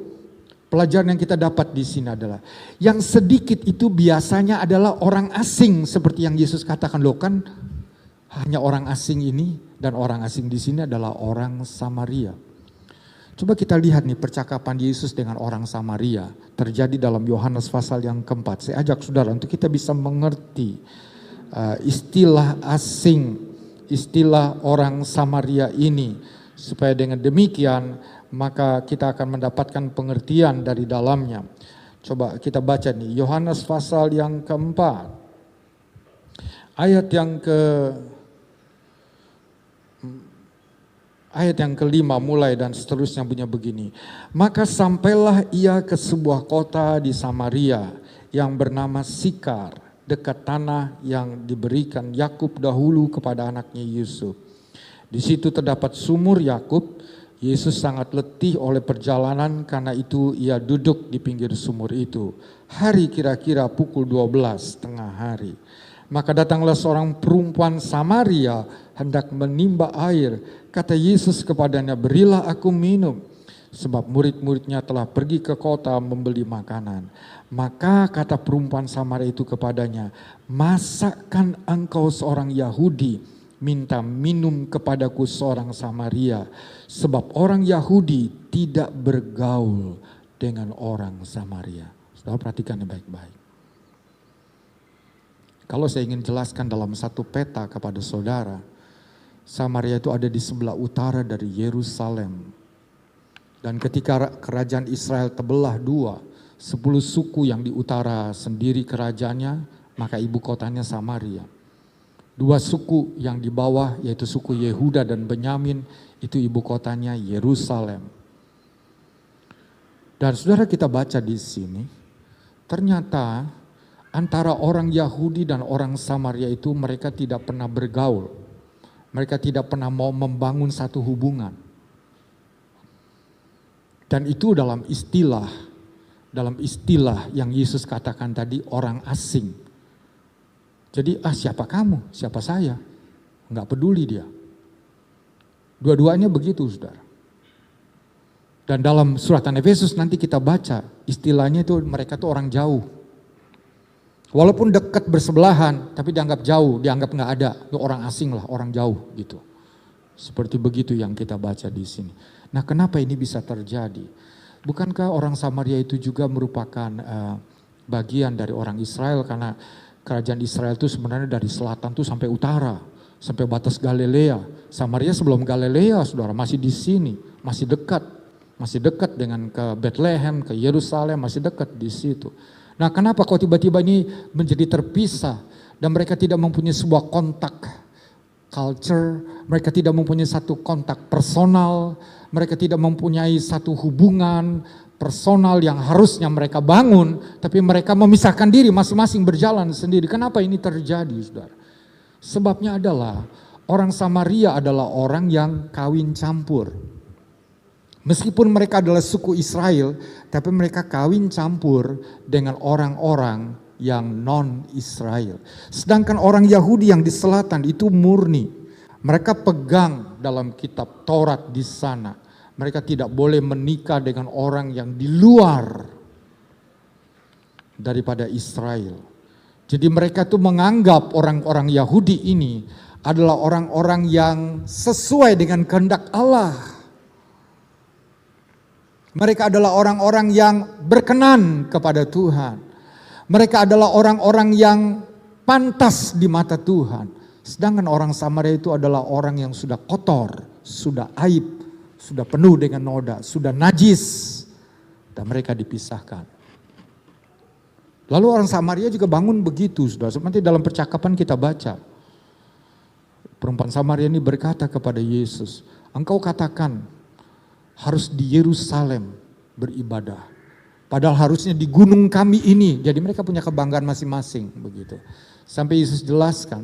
pelajaran yang kita dapat di sini adalah, yang sedikit itu biasanya adalah orang asing, seperti yang Yesus katakan, loh kan hanya orang asing ini, dan orang asing di sini adalah orang Samaria. Coba kita lihat nih percakapan Yesus dengan orang Samaria terjadi dalam Yohanes pasal yang keempat. Saya ajak saudara untuk kita bisa mengerti istilah asing, istilah orang Samaria ini. Supaya dengan demikian maka kita akan mendapatkan pengertian dari dalamnya. Coba kita baca nih, Yohanes pasal yang keempat, ayat yang kelima mulai dan seterusnya bunyi begini. Maka sampailah ia ke sebuah kota di Samaria yang bernama Sikar, dekat tanah yang diberikan Yakub dahulu kepada anaknya Yusuf. Di situ terdapat sumur Yakub. Yesus sangat letih oleh perjalanan, karena itu ia duduk di pinggir sumur itu. Hari kira-kira pukul 12 tengah hari. Maka datanglah seorang perempuan Samaria hendak menimba air. Kata Yesus kepadanya, berilah aku minum. Sebab murid-muridnya telah pergi ke kota membeli makanan. Maka kata perempuan Samaria itu kepadanya, masakan engkau seorang Yahudi minta minum kepadaku seorang Samaria? Sebab orang Yahudi tidak bergaul dengan orang Samaria. Saudara perhatikan baik-baik. Kalau saya ingin jelaskan dalam satu peta kepada saudara, Samaria itu ada di sebelah utara dari Yerusalem. Dan ketika kerajaan Israel terbelah dua, 10 suku yang di utara sendiri kerajaannya, maka ibu kotanya Samaria. 2 suku yang di bawah, yaitu suku Yehuda dan Benyamin, itu ibu kotanya Yerusalem. Dan saudara kita baca di sini, ternyata antara orang Yahudi dan orang Samaria itu mereka tidak pernah bergaul. Mereka tidak pernah mau membangun satu hubungan. Dan itu dalam istilah yang Yesus katakan tadi, orang asing. Jadi siapa kamu, siapa saya, nggak peduli dia. Dua-duanya begitu saudara. Dan dalam suratan Efesus nanti kita baca, istilahnya itu mereka tuh orang jauh. Walaupun dekat bersebelahan, tapi dianggap jauh, dianggap nggak ada. Itu orang asing lah, orang jauh gitu. Seperti begitu yang kita baca di sini. Nah, kenapa ini bisa terjadi? Bukankah orang Samaria itu juga merupakan bagian dari orang Israel? Karena kerajaan Israel itu sebenarnya dari selatan tuh sampai utara, sampai batas Galilea. Samaria sebelum Galilea, saudara, masih di sini, masih dekat dengan ke Bethlehem, ke Yerusalem, masih dekat di situ. Nah, kenapa kok tiba-tiba ini menjadi terpisah dan mereka tidak mempunyai sebuah kontak culture, mereka tidak mempunyai satu kontak personal, mereka tidak mempunyai satu hubungan personal yang harusnya mereka bangun, tapi mereka memisahkan diri masing-masing berjalan sendiri. Kenapa ini terjadi, saudara? Sebabnya adalah orang Samaria adalah orang yang kawin campur. Meskipun mereka adalah suku Israel, tapi mereka kawin campur dengan orang-orang yang non-Israel. Sedangkan orang Yahudi yang di selatan itu murni. Mereka pegang dalam kitab Taurat di sana. Mereka tidak boleh menikah dengan orang yang di luar daripada Israel. Jadi mereka tuh menganggap orang-orang Yahudi ini adalah orang-orang yang sesuai dengan kehendak Allah. Mereka adalah orang-orang yang berkenan kepada Tuhan. Mereka adalah orang-orang yang pantas di mata Tuhan. Sedangkan orang Samaria itu adalah orang yang sudah kotor, sudah aib, sudah penuh dengan noda, sudah najis. Dan mereka dipisahkan. Lalu orang Samaria juga bangun begitu, sudah. Nanti dalam percakapan kita baca. Perempuan Samaria ini berkata kepada Yesus, engkau katakan harus di Yerusalem beribadah. Padahal harusnya di gunung kami ini. Jadi mereka punya kebanggaan masing-masing begitu. Sampai Yesus jelaskan,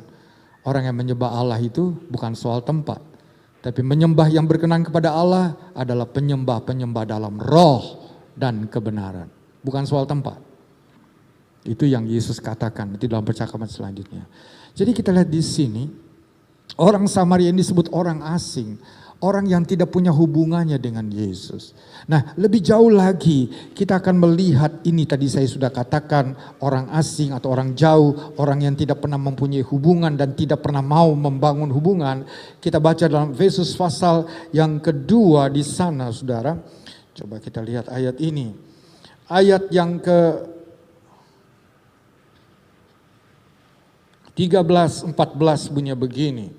orang yang menyembah Allah itu bukan soal tempat. Tapi menyembah yang berkenan kepada Allah adalah penyembah-penyembah dalam roh dan kebenaran. Bukan soal tempat. Itu yang Yesus katakan di dalam percakapan selanjutnya. Jadi kita lihat di sini, orang Samaria ini disebut orang asing. Orang yang tidak punya hubungannya dengan Yesus. Nah, lebih jauh lagi kita akan melihat ini tadi saya sudah katakan, orang asing atau orang jauh, orang yang tidak pernah mempunyai hubungan dan tidak pernah mau membangun hubungan. Kita baca dalam Efesus pasal yang kedua di sana, saudara. Coba kita lihat ayat ini. Ayat yang ke 13-14 bunyi begini.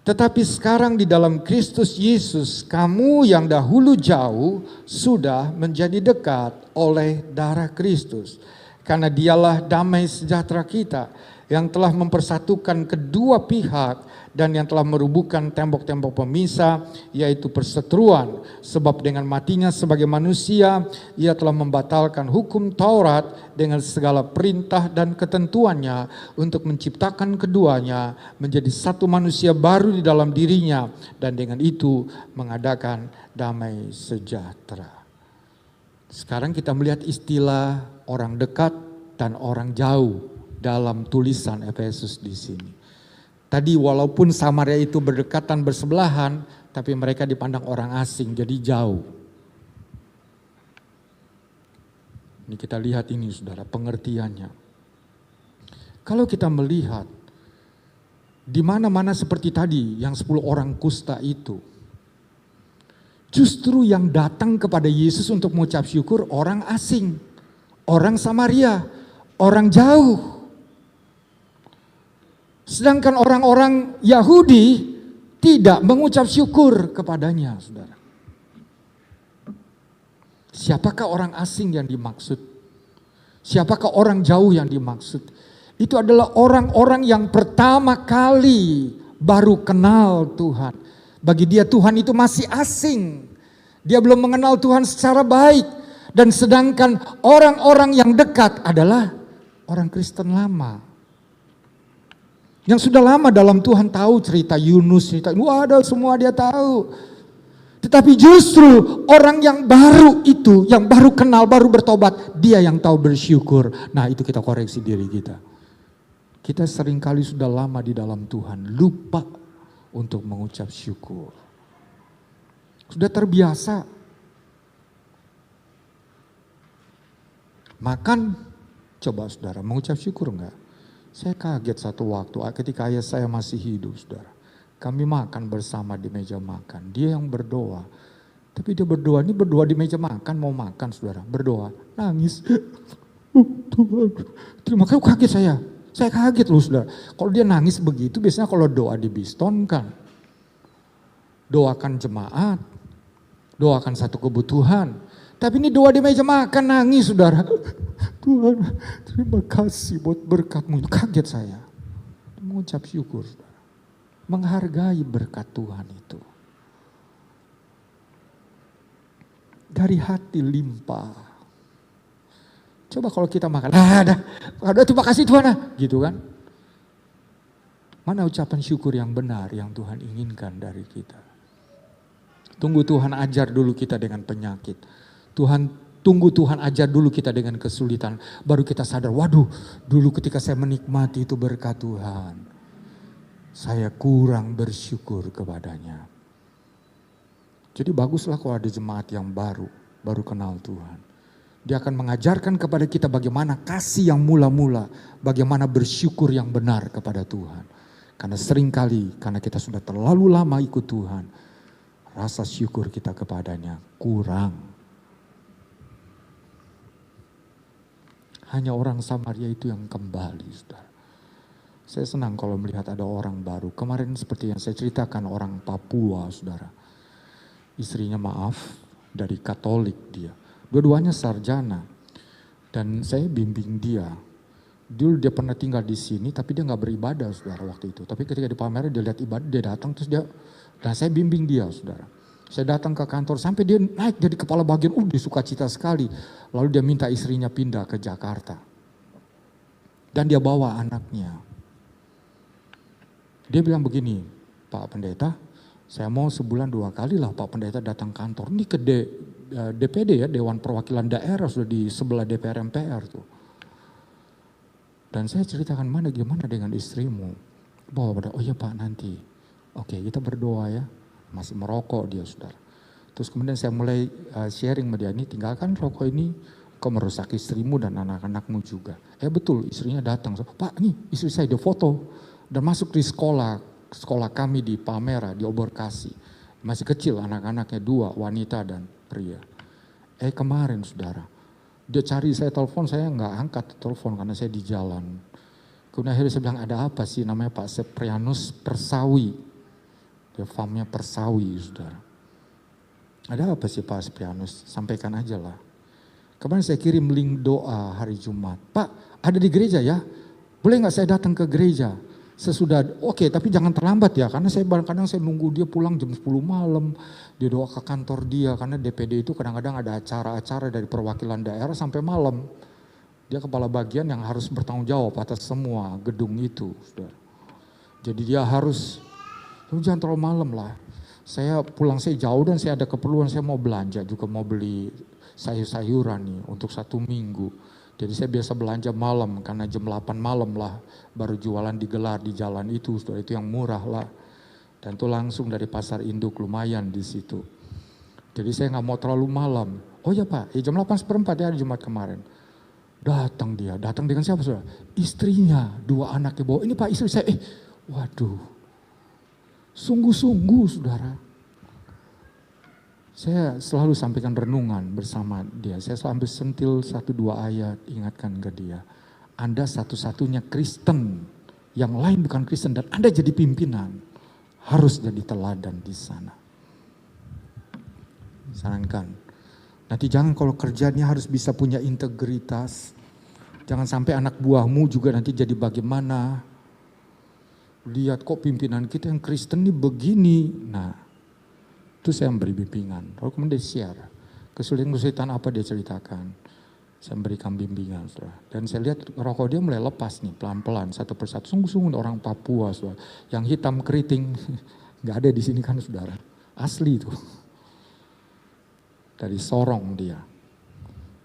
Tetapi sekarang di dalam Kristus Yesus, kamu yang dahulu jauh sudah menjadi dekat oleh darah Kristus. Karena dialah damai sejahtera kita yang telah mempersatukan kedua pihak dan yang telah merubuhkan tembok-tembok pemisah, yaitu perseteruan. Sebab dengan matinya sebagai manusia, ia telah membatalkan hukum Taurat dengan segala perintah dan ketentuannya untuk menciptakan keduanya menjadi satu manusia baru di dalam dirinya, dan dengan itu mengadakan damai sejahtera. Sekarang kita melihat istilah orang dekat dan orang jauh dalam tulisan Efesus di sini. Tadi walaupun Samaria itu berdekatan bersebelahan, tapi mereka dipandang orang asing, jadi jauh. Ini kita lihat ini saudara, pengertiannya. Kalau kita melihat, di mana-mana seperti tadi, yang 10 orang kusta itu, justru yang datang kepada Yesus untuk mengucap syukur orang asing, orang Samaria, orang jauh. Sedangkan orang-orang Yahudi tidak mengucap syukur kepadanya, saudara. Siapakah orang asing yang dimaksud? Siapakah orang jauh yang dimaksud? Itu adalah orang-orang yang pertama kali baru kenal Tuhan. Bagi dia Tuhan itu masih asing. Dia belum mengenal Tuhan secara baik. Dan sedangkan orang-orang yang dekat adalah orang Kristen lama. Yang sudah lama dalam Tuhan tahu cerita Yunus, cerita ada semua dia tahu. Tetapi justru orang yang baru itu, yang baru kenal, baru bertobat, dia yang tahu bersyukur. Nah itu kita koreksi diri kita. Kita seringkali sudah lama di dalam Tuhan, lupa untuk mengucap syukur. Sudah terbiasa. Makan, coba saudara mengucap syukur enggak? Saya kaget satu waktu ketika ayah saya masih hidup, saudara. Kami makan bersama di meja makan. Dia yang berdoa. Tapi dia berdoa, ini berdoa di meja makan, mau makan saudara. Berdoa, nangis. Tuhan, terima kasih, kaget saya. Saya kaget loh saudara. Kalau dia nangis begitu, biasanya kalau doa dibistonkan. Doakan jemaat. Doakan satu kebutuhan. Tapi ini doa di meja makan, nangis saudara. Tuhan, terima kasih buat berkat-Mu. Kaget saya. Mengucap syukur. Menghargai berkat Tuhan itu. Dari hati limpah. Coba kalau kita makan, ada terima kasih Tuhan. Gitu kan. Mana ucapan syukur yang benar yang Tuhan inginkan dari kita. Tunggu Tuhan ajar dulu kita dengan penyakit. Tunggu Tuhan ajar dulu kita dengan kesulitan. Baru kita sadar, waduh dulu ketika saya menikmati itu berkat Tuhan. Saya kurang bersyukur kepadanya. Jadi baguslah kalau ada jemaat yang baru kenal Tuhan. Dia akan mengajarkan kepada kita bagaimana kasih yang mula-mula. Bagaimana bersyukur yang benar kepada Tuhan. Karena seringkali, karena kita sudah terlalu lama ikut Tuhan. Rasa syukur kita kepadanya kurang. Hanya orang Samaria itu yang kembali, saudara. Saya senang kalau melihat ada orang baru. Kemarin seperti yang saya ceritakan, orang Papua, saudara. Istrinya dari Katolik dia. Dua-duanya sarjana. Dan saya bimbing dia. Dulu dia pernah tinggal di sini, tapi dia gak beribadah, saudara, waktu itu. Tapi ketika di Palmera dia lihat ibadah, dia datang, terus dan saya bimbing dia, saudara. Saya datang ke kantor sampai dia naik jadi kepala bagian, dia sukacita sekali. Lalu dia minta istrinya pindah ke Jakarta. Dan dia bawa anaknya. Dia bilang begini, Pak Pendeta, saya mau sebulan 2 kali lah Pak Pendeta datang kantor. Ini ke DPD ya, Dewan Perwakilan Daerah, sudah di sebelah DPR MPR tuh. Dan saya ceritakan gimana dengan istrimu. Bawa pada, oh iya Pak nanti. Oke kita berdoa ya. Masih merokok dia saudara. Terus kemudian saya mulai sharing sama dia, ini tinggalkan rokok ini, kau merusak istrimu dan anak-anakmu juga. Betul istrinya datang, Pak nih istri saya dia foto dan masuk di sekolah kami di Palmera, di Oborkasi. Masih kecil anak-anaknya 2, wanita dan pria. Kemarin saudara, dia cari saya telepon, saya nggak angkat telepon karena saya di jalan. Kemudian akhirnya saya bilang ada apa sih, namanya Pak Seprianus Persawi. Dia farmnya persawi, saudara. Ada apa sih Pak Aspianus? Sampaikan aja lah. Kemarin saya kirim link doa hari Jumat. Pak, ada di gereja ya? Boleh nggak saya datang ke gereja? Sesudah, oke, tapi jangan terlambat ya. Karena saya kadang-kadang saya nunggu dia pulang jam 10 malam. Dia doa ke kantor dia. Karena DPD itu kadang-kadang ada acara-acara dari perwakilan daerah sampai malam. Dia kepala bagian yang harus bertanggung jawab atas semua gedung itu, saudara. Jadi dia harus, jangan terlalu malam lah. Saya pulang, saya jauh dan saya ada keperluan, saya mau belanja juga, mau beli sayur-sayuran nih untuk 1 minggu. Jadi saya biasa belanja malam karena jam 8 malam lah baru jualan digelar di jalan itu, saudara, itu yang murah lah. Dan itu langsung dari pasar induk lumayan di situ. Jadi saya nggak mau terlalu malam. Oh ya Pak, jam 8:15 ya hari Jumat kemarin. Datang dia, datang dengan siapa saudara? Istrinya, 2 anaknya bawa. Ini Pak istri saya, waduh, sungguh-sungguh saudara. Saya selalu sampaikan renungan bersama dia. Saya sampai sentil 1-2 ayat, ingatkan ke dia. Anda satu-satunya Kristen, yang lain bukan Kristen dan Anda jadi pimpinan. Harus jadi teladan di sana. Sarankan. Nanti jangan kalau kerjanya harus bisa punya integritas. Jangan sampai anak buahmu juga nanti jadi bagaimana. Lihat kok pimpinan kita yang Kristen ini begini. Nah, itu saya memberi bimbingan. Lalu kemudian dia share. Kesulitan-kesulitan apa dia ceritakan. Saya memberikan bimbingan. Saudara. Dan saya lihat rokok dia mulai lepas nih pelan-pelan satu persatu. Sungguh-sungguh orang Papua. Saudara. Yang hitam keriting. Gak ada di sini kan saudara. Asli itu. Dari Sorong dia.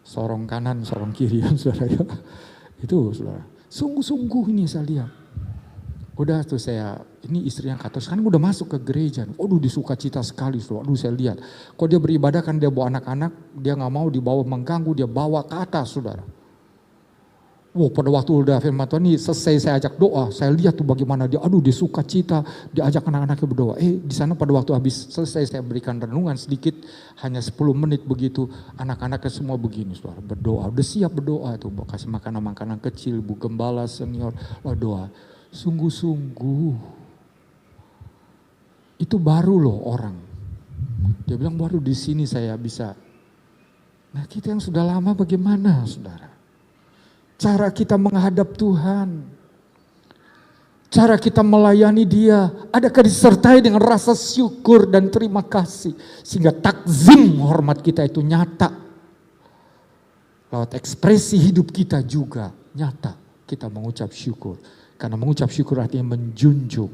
Sorong kanan, Sorong kiri kan saudara. Itu saudara. Sungguh-sungguh ini saya lihat. Udah tuh saya, ini istrinya Katolik, sekarang udah masuk ke gereja. Waduh disuka cita sekali, waduh saya lihat. Kok dia beribadah kan dia bawa anak-anak, dia gak mau dibawa mengganggu, dia bawa ke atas saudara. Pada waktu udah firman Tuhan ini selesai saya ajak doa, saya lihat tuh bagaimana dia, aduh dia suka cita, dia ajak anak-anaknya berdoa. Di sana pada waktu habis selesai saya berikan renungan sedikit, hanya 10 menit begitu, anak-anaknya semua begini saudara, berdoa. Udah siap berdoa tuh, kasih makanan-makanan kecil, Bu Gembala senior, doa. Sungguh-sungguh, itu baru loh orang. Dia bilang baru di sini saya bisa. Nah kita yang sudah lama bagaimana saudara? Cara kita menghadap Tuhan, cara kita melayani Dia, adakah disertai dengan rasa syukur dan terima kasih. Sehingga takzim hormat kita itu nyata. Lewat ekspresi hidup kita juga nyata kita mengucap syukur. Karena mengucap syukur artinya menjunjung,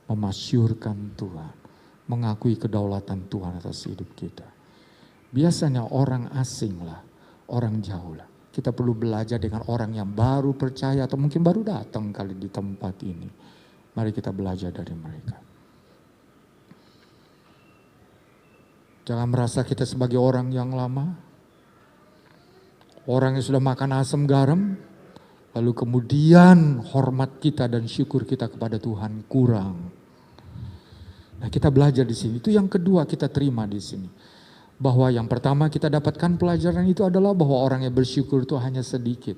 memasyurkan Tuhan, mengakui kedaulatan Tuhan atas hidup kita. Biasanya orang asing lah, orang jauh lah. Kita perlu belajar dengan orang yang baru percaya atau mungkin baru datang kali di tempat ini. Mari kita belajar dari mereka. Jangan merasa kita sebagai orang yang lama, orang yang sudah makan asam garam, lalu kemudian hormat kita dan syukur kita kepada Tuhan kurang. Nah kita belajar di sini. Itu yang kedua kita terima di sini. Bahwa yang pertama kita dapatkan pelajaran itu adalah bahwa orang yang bersyukur itu hanya sedikit.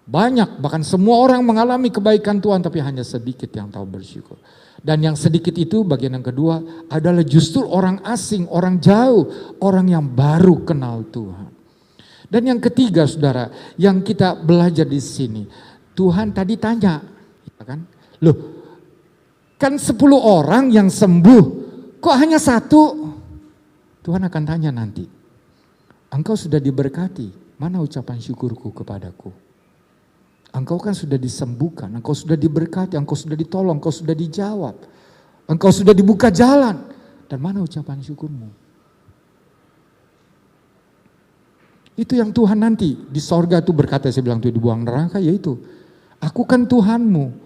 Banyak, bahkan semua orang mengalami kebaikan Tuhan tapi hanya sedikit yang tahu bersyukur. Dan yang sedikit itu bagian yang kedua adalah justru orang asing, orang jauh, orang yang baru kenal Tuhan. Dan yang ketiga saudara, yang kita belajar di sini, Tuhan tadi tanya, ya kan? Loh, kan 10 orang yang sembuh, kok hanya 1? Tuhan akan tanya nanti, engkau sudah diberkati, mana ucapan syukurku kepadaku? Engkau kan sudah disembuhkan, engkau sudah diberkati, engkau sudah ditolong, engkau sudah dijawab, engkau sudah dibuka jalan, dan mana ucapan syukurmu? Itu yang Tuhan nanti di sorga itu berkata, saya bilang itu dibuang neraka, yaitu aku kan Tuhanmu,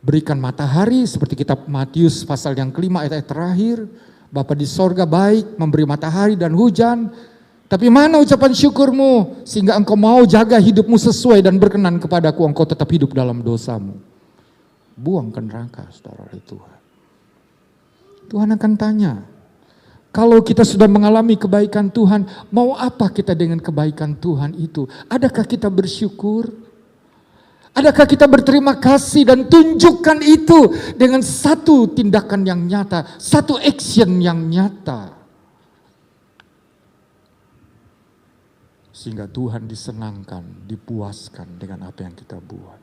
berikan matahari seperti kitab Matius pasal yang kelima ayat terakhir, Bapa di sorga baik memberi matahari dan hujan, tapi mana ucapan syukurmu sehingga engkau mau jaga hidupmu sesuai dan berkenan kepadaku, engkau tetap hidup dalam dosamu. Buang ke neraka saudara oleh Tuhan. Tuhan akan tanya, kalau kita sudah mengalami kebaikan Tuhan, mau apa kita dengan kebaikan Tuhan itu? Adakah kita bersyukur? Adakah kita berterima kasih dan tunjukkan itu dengan satu tindakan yang nyata, satu action yang nyata. Sehingga Tuhan disenangkan, dipuaskan dengan apa yang kita buat.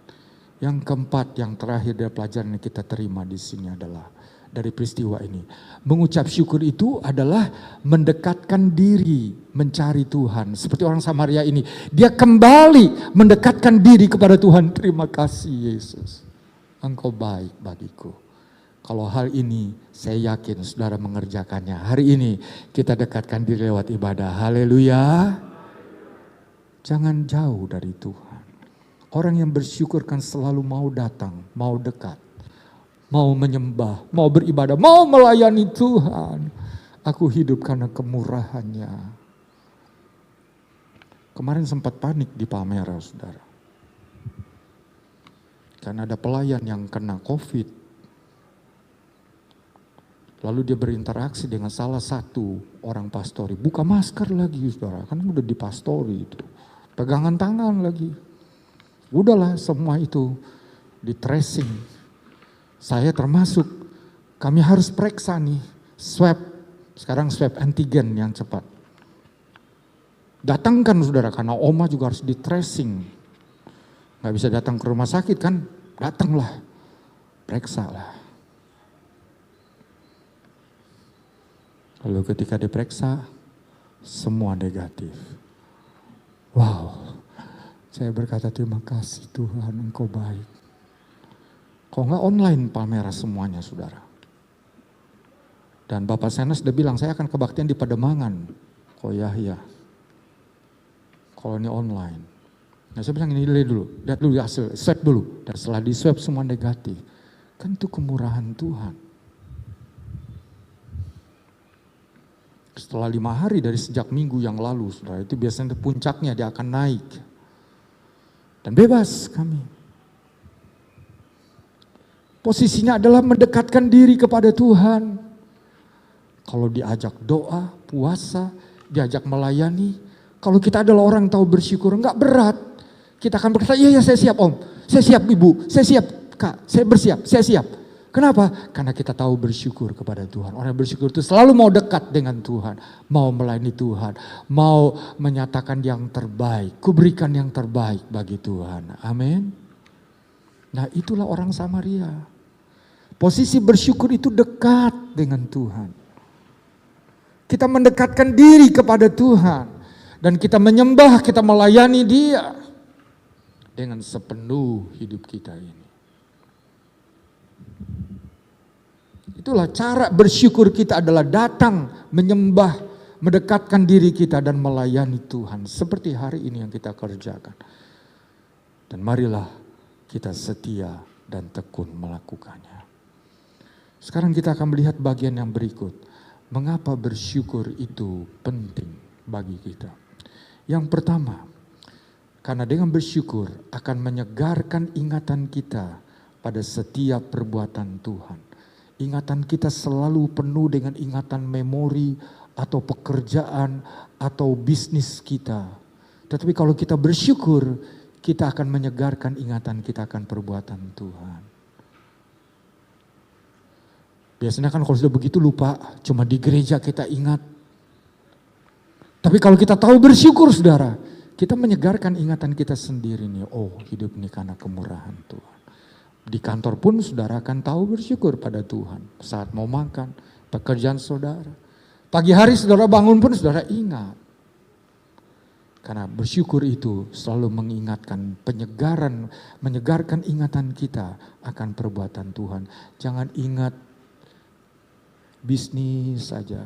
Yang keempat, yang terakhir dari pelajaran yang kita terima di sini adalah dari peristiwa ini. Mengucap syukur itu adalah mendekatkan diri, mencari Tuhan. Seperti orang Samaria ini, dia kembali mendekatkan diri kepada Tuhan. Terima kasih Yesus, Engkau baik bagiku. Kalau hal ini saya yakin saudara mengerjakannya. Hari ini kita dekatkan diri lewat ibadah. Haleluya. Jangan jauh dari Tuhan. Orang yang bersyukur kan selalu mau datang, mau dekat. Mau menyembah, mau beribadah, mau melayani Tuhan. Aku hidup karena kemurahannya. Kemarin sempat panik di Palmera, saudara. Karena ada pelayan yang kena COVID. Lalu dia berinteraksi dengan salah satu orang pastori. Buka masker lagi, saudara. Kan udah dipastori itu. Pegangan tangan lagi. Udahlah semua itu di tracing. Saya termasuk, kami harus periksa nih, swab, sekarang swab antigen yang cepat. Datangkan saudara, karena oma juga harus di tracing. Gak bisa datang ke rumah sakit kan, datanglah, periksa lah. Lalu ketika diperiksa, semua negatif. Wow, saya berkata terima kasih Tuhan, Engkau baik. Kok enggak online Palmera semuanya saudara. Dan Bapak Senes sudah bilang saya akan kebaktian di Pademangan. Kok ya. Kalau ini online. Nah saya bilang ini lihat dulu hasil, swab dulu. Dan setelah di swab semua negatif. Kan itu kemurahan Tuhan. Setelah 5 hari dari sejak minggu yang lalu saudara, itu biasanya puncaknya dia akan naik. Dan bebas kami. Posisinya adalah mendekatkan diri kepada Tuhan. Kalau diajak doa, puasa, diajak melayani. Kalau kita adalah orang tahu bersyukur, enggak berat. Kita akan berkata, iya saya siap om, saya siap ibu, saya siap kak, saya bersiap, saya siap. Kenapa? Karena kita tahu bersyukur kepada Tuhan. Orang yang bersyukur itu selalu mau dekat dengan Tuhan. Mau melayani Tuhan, mau menyatakan yang terbaik, kuberikan yang terbaik bagi Tuhan. Amin. Nah itulah orang Samaria. Posisi bersyukur itu dekat dengan Tuhan. Kita mendekatkan diri kepada Tuhan. Dan kita menyembah, kita melayani Dia. Dengan sepenuh hidup kita ini. Itulah cara bersyukur kita adalah datang, menyembah, mendekatkan diri kita dan melayani Tuhan. Seperti hari ini yang kita kerjakan. Dan marilah kita setia dan tekun melakukannya. Sekarang kita akan melihat bagian yang berikut. Mengapa bersyukur itu penting bagi kita? Yang pertama, karena dengan bersyukur akan menyegarkan ingatan kita pada setiap perbuatan Tuhan. Ingatan kita selalu penuh dengan ingatan memori atau pekerjaan atau bisnis kita. Tetapi kalau kita bersyukur, kita akan menyegarkan ingatan kita akan perbuatan Tuhan. Biasanya kan kalau sudah begitu lupa, cuma di gereja kita ingat. Tapi kalau kita tahu bersyukur saudara, kita menyegarkan ingatan kita sendiri nih. Oh hidup ini karena kemurahan Tuhan. Di kantor pun saudara akan tahu bersyukur pada Tuhan. Saat mau makan, pekerjaan saudara. Pagi hari saudara bangun pun saudara ingat. Karena bersyukur itu selalu mengingatkan menyegarkan ingatan kita akan perbuatan Tuhan. Jangan ingat bisnis saja.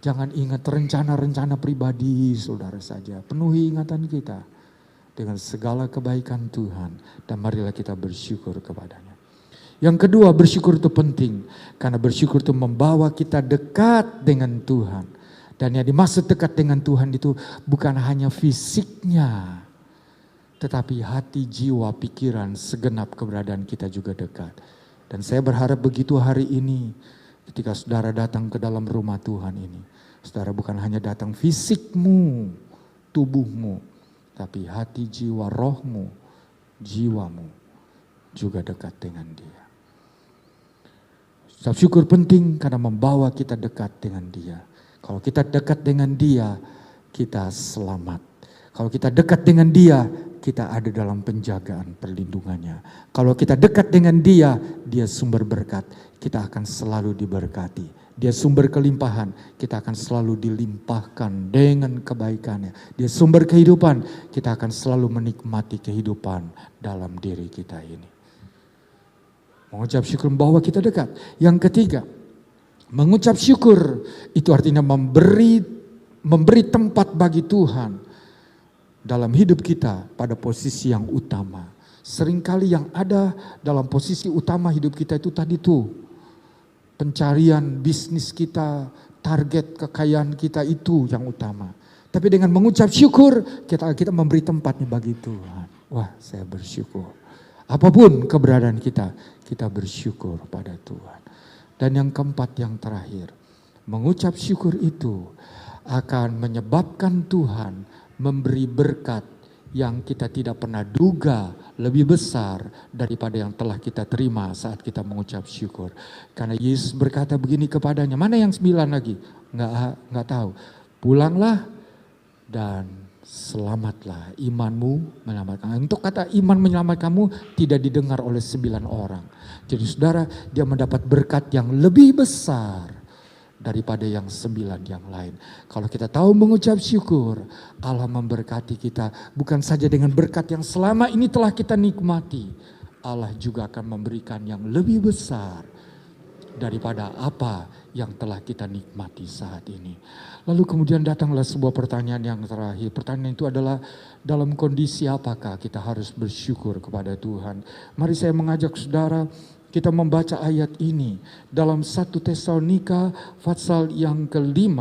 Jangan ingat rencana-rencana pribadi saudara saja. Penuhi ingatan kita dengan segala kebaikan Tuhan. Dan marilah kita bersyukur kepadanya. Yang kedua, bersyukur itu penting. Karena bersyukur itu membawa kita dekat dengan Tuhan. Dan yang dimaksud dekat dengan Tuhan itu bukan hanya fisiknya. Tetapi hati, jiwa, pikiran, segenap keberadaan kita juga dekat. Dan saya berharap begitu hari ini. Ketika saudara datang ke dalam rumah Tuhan ini, saudara bukan hanya datang fisikmu, tubuhmu, tapi hati, jiwa, rohmu jiwamu juga dekat dengan Dia. Ucap syukur penting karena membawa kita dekat dengan Dia. Kalau kita dekat dengan Dia, kita selamat. Kalau kita dekat dengan Dia, kita ada dalam penjagaan perlindungannya. Kalau kita dekat dengan Dia, Dia sumber berkat, kita akan selalu diberkati. Dia sumber kelimpahan, kita akan selalu dilimpahkan dengan kebaikannya. Dia sumber kehidupan, kita akan selalu menikmati kehidupan dalam diri kita ini. Mengucap syukur membawa kita dekat. Yang ketiga, mengucap syukur itu artinya memberi tempat bagi Tuhan dalam hidup kita pada posisi yang utama. Seringkali yang ada dalam posisi utama hidup kita itu tadi tuh. Pencarian bisnis kita, target kekayaan kita itu yang utama. Tapi dengan mengucap syukur, kita memberi tempatnya bagi Tuhan. Wah, saya bersyukur. Apapun keberadaan kita bersyukur pada Tuhan. Dan yang keempat, yang terakhir, mengucap syukur itu akan menyebabkan Tuhan memberi berkat yang kita tidak pernah duga lebih besar daripada yang telah kita terima saat kita mengucap syukur. Karena Yesus berkata begini kepadanya, mana yang 9 lagi? Enggak tahu. Pulanglah dan selamatlah, imanmu menyelamatkan. Untuk kata iman menyelamatkan kamu tidak didengar oleh 9 orang. Jadi saudara, dia mendapat berkat yang lebih besar daripada yang 9 yang lain. Kalau kita tahu mengucap syukur, Allah memberkati kita bukan saja dengan berkat yang selama ini telah kita nikmati. Allah juga akan memberikan yang lebih besar daripada apa yang telah kita nikmati saat ini. Lalu kemudian datanglah sebuah pertanyaan yang terakhir. Pertanyaan itu adalah dalam kondisi apakah kita harus bersyukur kepada Tuhan. Mari saya mengajak saudara kita membaca ayat ini dalam 1 Tesalonika pasal yang ke-5.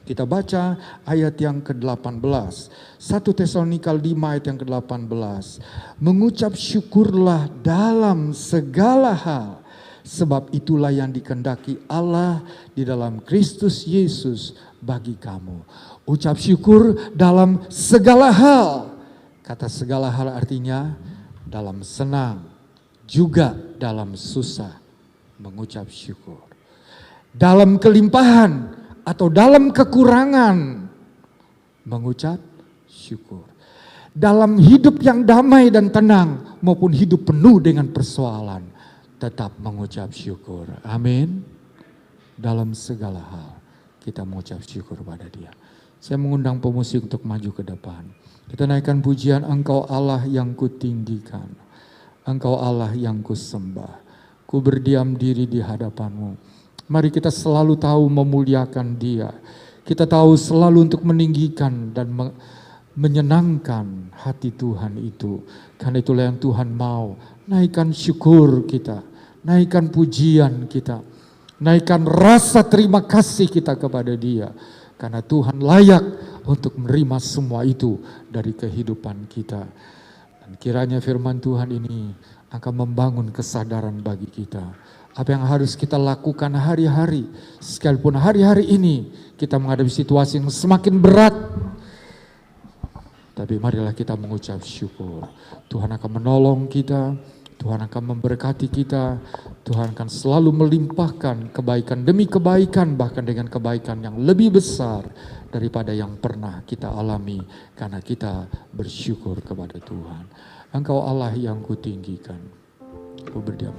Kita baca ayat yang ke-18. 1 Tesalonika 5 ayat yang ke-18. Mengucap syukurlah dalam segala hal, sebab itulah yang dikehendaki Allah di dalam Kristus Yesus bagi kamu. Ucap syukur dalam segala hal. Kata segala hal artinya dalam senang, juga dalam susah mengucap syukur. Dalam kelimpahan atau dalam kekurangan mengucap syukur. Dalam hidup yang damai dan tenang maupun hidup penuh dengan persoalan tetap mengucap syukur. Amin. Dalam segala hal kita mengucap syukur pada Dia. Saya mengundang pemusik untuk maju ke depan. Kita naikkan pujian, Engkau Allah yang kutinggikan. Engkau Allah yang kusembah, ku berdiam diri di hadapan-Mu. Mari kita selalu tahu memuliakan Dia. Kita tahu selalu untuk meninggikan dan menyenangkan hati Tuhan itu. Karena itulah yang Tuhan mau. Naikkan syukur kita, naikkan pujian kita, naikkan rasa terima kasih kita kepada Dia. Karena Tuhan layak untuk menerima semua itu dari kehidupan kita. Dan kiranya firman Tuhan ini akan membangun kesadaran bagi kita. Apa yang harus kita lakukan hari-hari. Sekalipun hari-hari ini kita menghadapi situasi yang semakin berat. Tapi marilah kita mengucap syukur. Tuhan akan menolong kita. Tuhan akan memberkati kita. Tuhan akan selalu melimpahkan kebaikan demi kebaikan. Bahkan dengan kebaikan yang lebih besar daripada yang pernah kita alami. Karena kita bersyukur kepada Tuhan. Engkau Allah yang kutinggikan. Ku berdiam.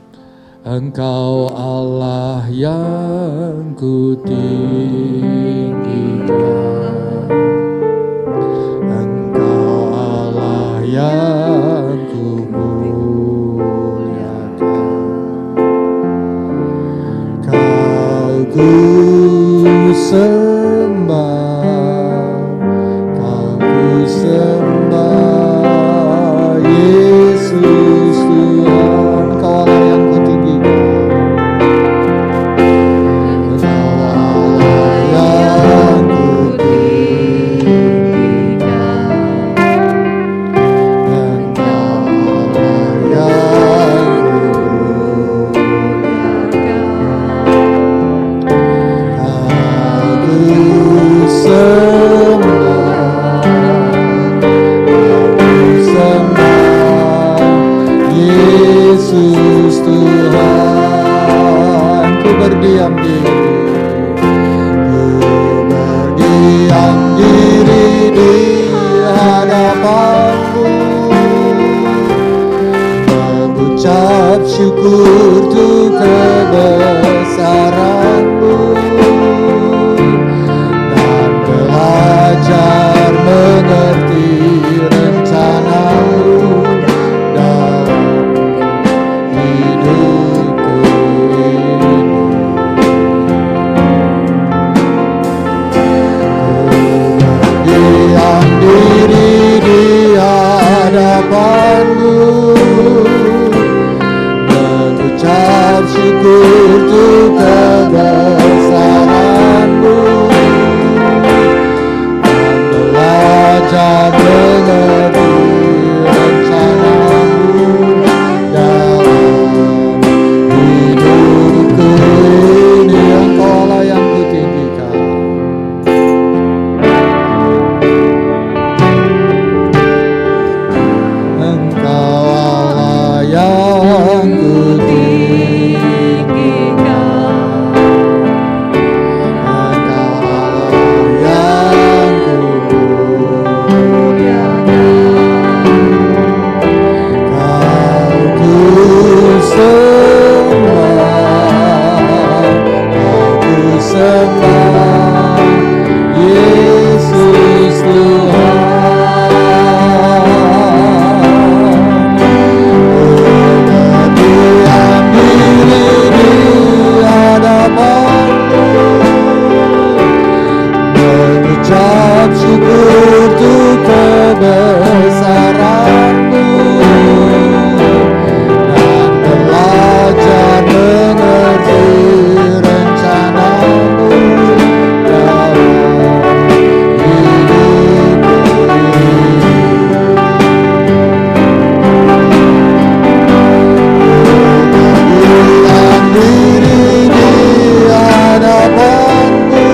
Engkau Allah yang kutinggikan. Engkau Allah yang kumuliakan. Kau ku sembah, kau ku sembah. Yesus Tuhan, Kau Allah yang kutinggikan. Engkau Allah yang kutinggikan. Engkau Allah yang kumuliakan. Kau ku berdiam diri. Ku berdiam diri di hadapanmu, mengucap syukur untuk kebesaranmu, dan belajar mengerti rencanamu dalam hidupku ini. Ku berdiam diri di hadapanmu, mengucap syukur untuk kebesaranmu, dan belajar mengerti rencanamu dalam hidupku ini. Engkaulah yang kutinggikan. Engkau Allah yang kutinggikan. Engkau Allah yang kumuliakan. Kau kusembah, Yesus Tuhan. Berdiam diri di hadapanmu, mengucap syukur untuk kebesaranmu, dan belajar mengerti rencanamu dalam hidupku ini. Berdiam diri di hadapanmu,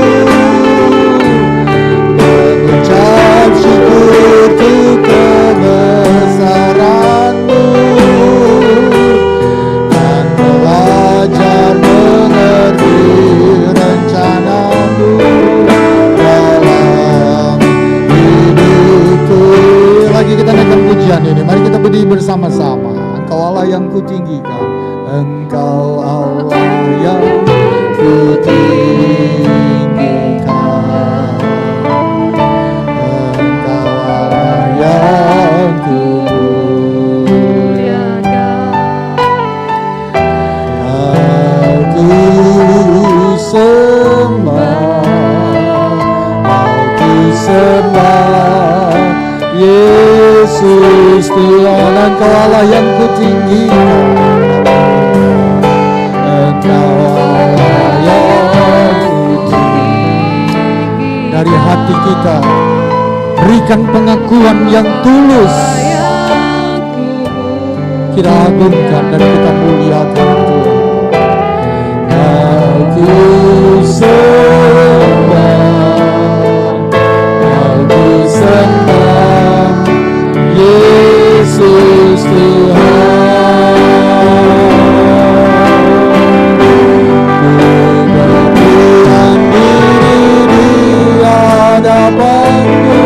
mengucap syukur untuk kebesaranmu, dan belajar mengerti rencanamu dalam hidupku. Lagi kita naikkan pujian ini, mari kita berdiri bersama-sama. Engkau Allah yang kutinggikan. Engkau Allah yang kutinggikan. Engkau Allah yang kumuliakan. Aku sembah, Yesus Tuhan. Engkau Allah yang kutinggikan. Engkau Allah yang kutinggikan. Dari hati kita berikan pengakuan yang tulus. Kita agungkan dan kita muliakan Tuhan. Aku sembah, Yesus Tuhan. Ku berdiam diri di hadapanmu,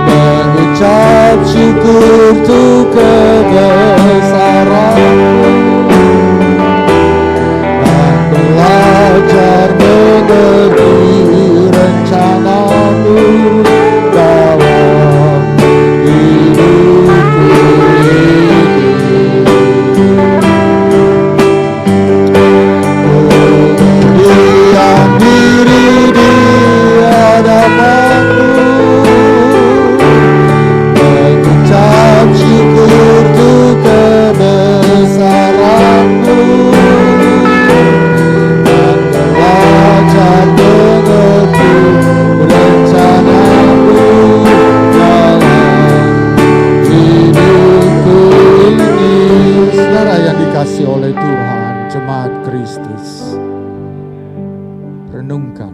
mengucap syukur untuk kebesaranmu, dan belajar mengerti rencanamu dalam hidupku ini. Ku berdiam diri di hadapanmu, mengucap syukur untuk kebesaranmu, dan belajar mengerti rencanamu dalam hidupku ini. Saudara yang dikasihi oleh Tuhan, jemaat Kristus, renungkan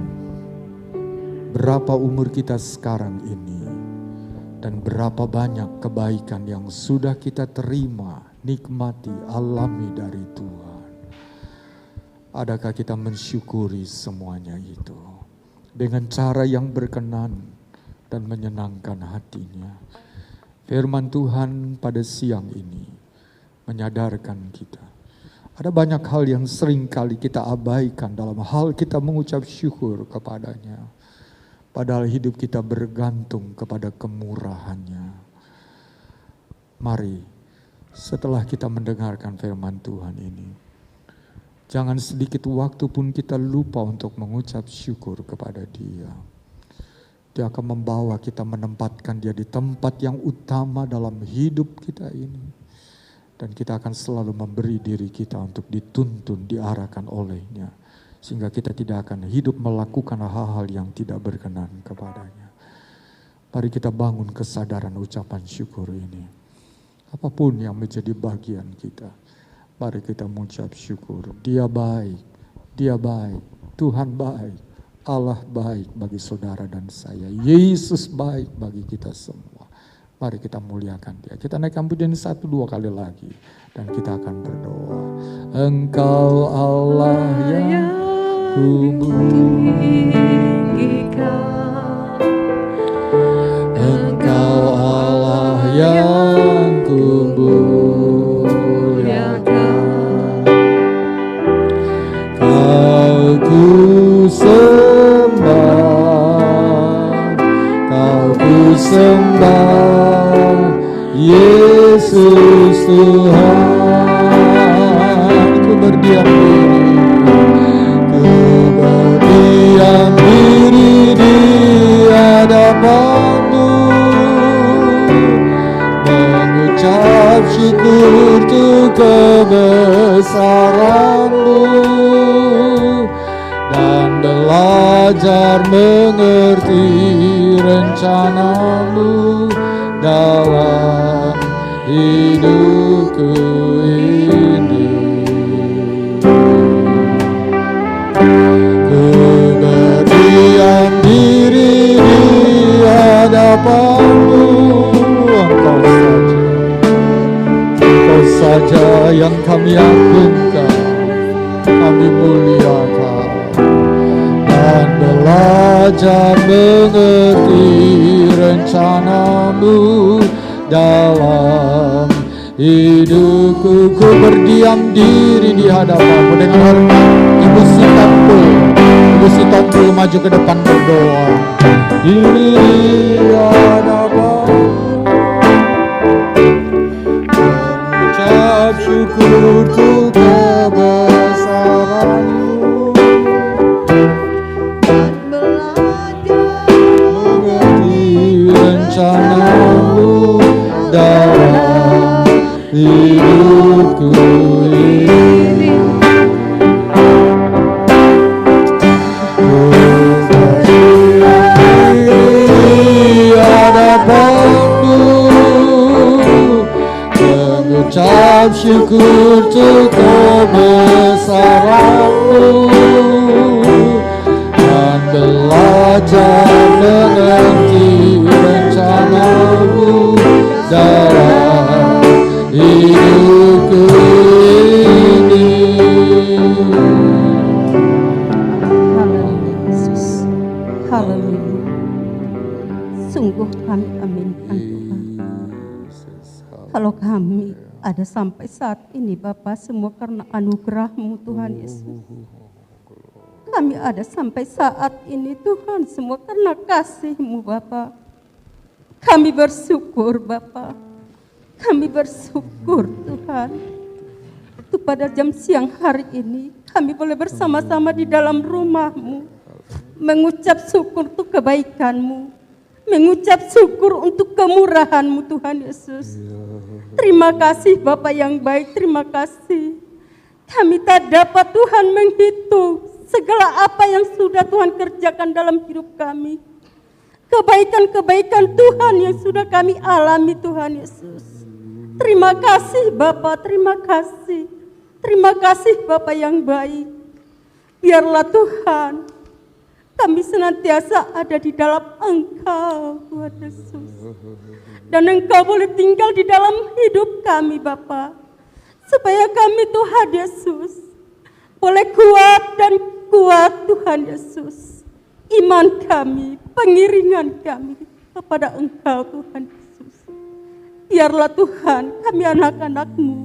berapa umur kita sekarang ini dan berapa banyak kebaikan yang sudah kita terima, nikmati, alami dari Tuhan. Adakah kita mensyukuri semuanya itu dengan cara yang berkenan dan menyenangkan hatinya? Firman Tuhan pada siang ini menyadarkan kita. Ada banyak hal yang sering kali kita abaikan dalam hal kita mengucap syukur kepadanya. Padahal hidup kita bergantung kepada kemurahannya. Mari, setelah kita mendengarkan firman Tuhan ini, jangan sedikit waktu pun kita lupa untuk mengucap syukur kepada Dia. Dia akan membawa kita menempatkan Dia di tempat yang utama dalam hidup kita ini. Dan kita akan selalu memberi diri kita untuk dituntun, diarahkan olehnya. Sehingga kita tidak akan hidup melakukan hal-hal yang tidak berkenan kepadanya. Mari kita bangun kesadaran ucapan syukur ini. Apapun yang menjadi bagian kita, mari kita mengucap syukur. Dia baik, Tuhan baik, Allah baik bagi saudara dan saya. Yesus baik bagi kita semua. Mari kita muliakan Dia. Kita naikkan pujian 1-2 kali lagi. Dan kita akan berdoa. Engkau Allah yang kutinggikan, Engkau Allah yang kumuliakan, Kau ku sembah, Kau ku sembah, Yesus Tuhan. Ku berdiam diri, berdiam diri di hadapan-Mu, mengucap syukur untuk kebesaran-Mu, dan belajar mengerti rencana-Mu dalam hidupku ini. Berdiam diri di hadapan-Mu, Engkau saja yang kami agungkan, kami muliakan, dan belajar mengerti rencana-Mu dalam hidupku. Ku berdiam diri di hadapan-Mu. Dengan hormat Ibu Sitompul maju ke depan berdoa. Di hadapan-Mu, mengucap syukur untuk kebesaran-Mu, mengerti rencana-Mu dalam hidupku ini. Mengucap syukur untuk kebesaran-Mu, dan belajar mengerti rencana-Mu dalam hidupku ini. Haleluya Yesus. Haleluya. Sungguh kami aminkan Tuhan. Kalau kami ada sampai saat ini Bapa, semua karena anugerah-Mu Tuhan Yesus. Kami ada sampai saat ini Tuhan, semua karena kasih-Mu Bapa. Kami bersyukur Bapa. Kami bersyukur Tuhan. Untuk pada jam siang hari ini kami boleh bersama-sama di dalam rumah-Mu, mengucap syukur untuk kebaikan-Mu, mengucap syukur untuk kemurahan-Mu Tuhan Yesus. Terima kasih Bapa yang baik, terima kasih. Kami tak dapat Tuhan menghitung segala apa yang sudah Tuhan kerjakan dalam hidup kami. Kebaikan-kebaikan Tuhan yang sudah kami alami Tuhan Yesus. Terima kasih Bapa, terima kasih. Terima kasih Bapa yang baik. Biarlah Tuhan kami senantiasa ada di dalam Engkau Tuhan Yesus. Dan Engkau boleh tinggal di dalam hidup kami Bapa. Supaya kami Tuhan Yesus boleh kuat dan kuat Tuhan Yesus. Iman kami, pengiringan kami kepada Engkau Tuhan Yesus. Biarlah Tuhan kami anak-anak-Mu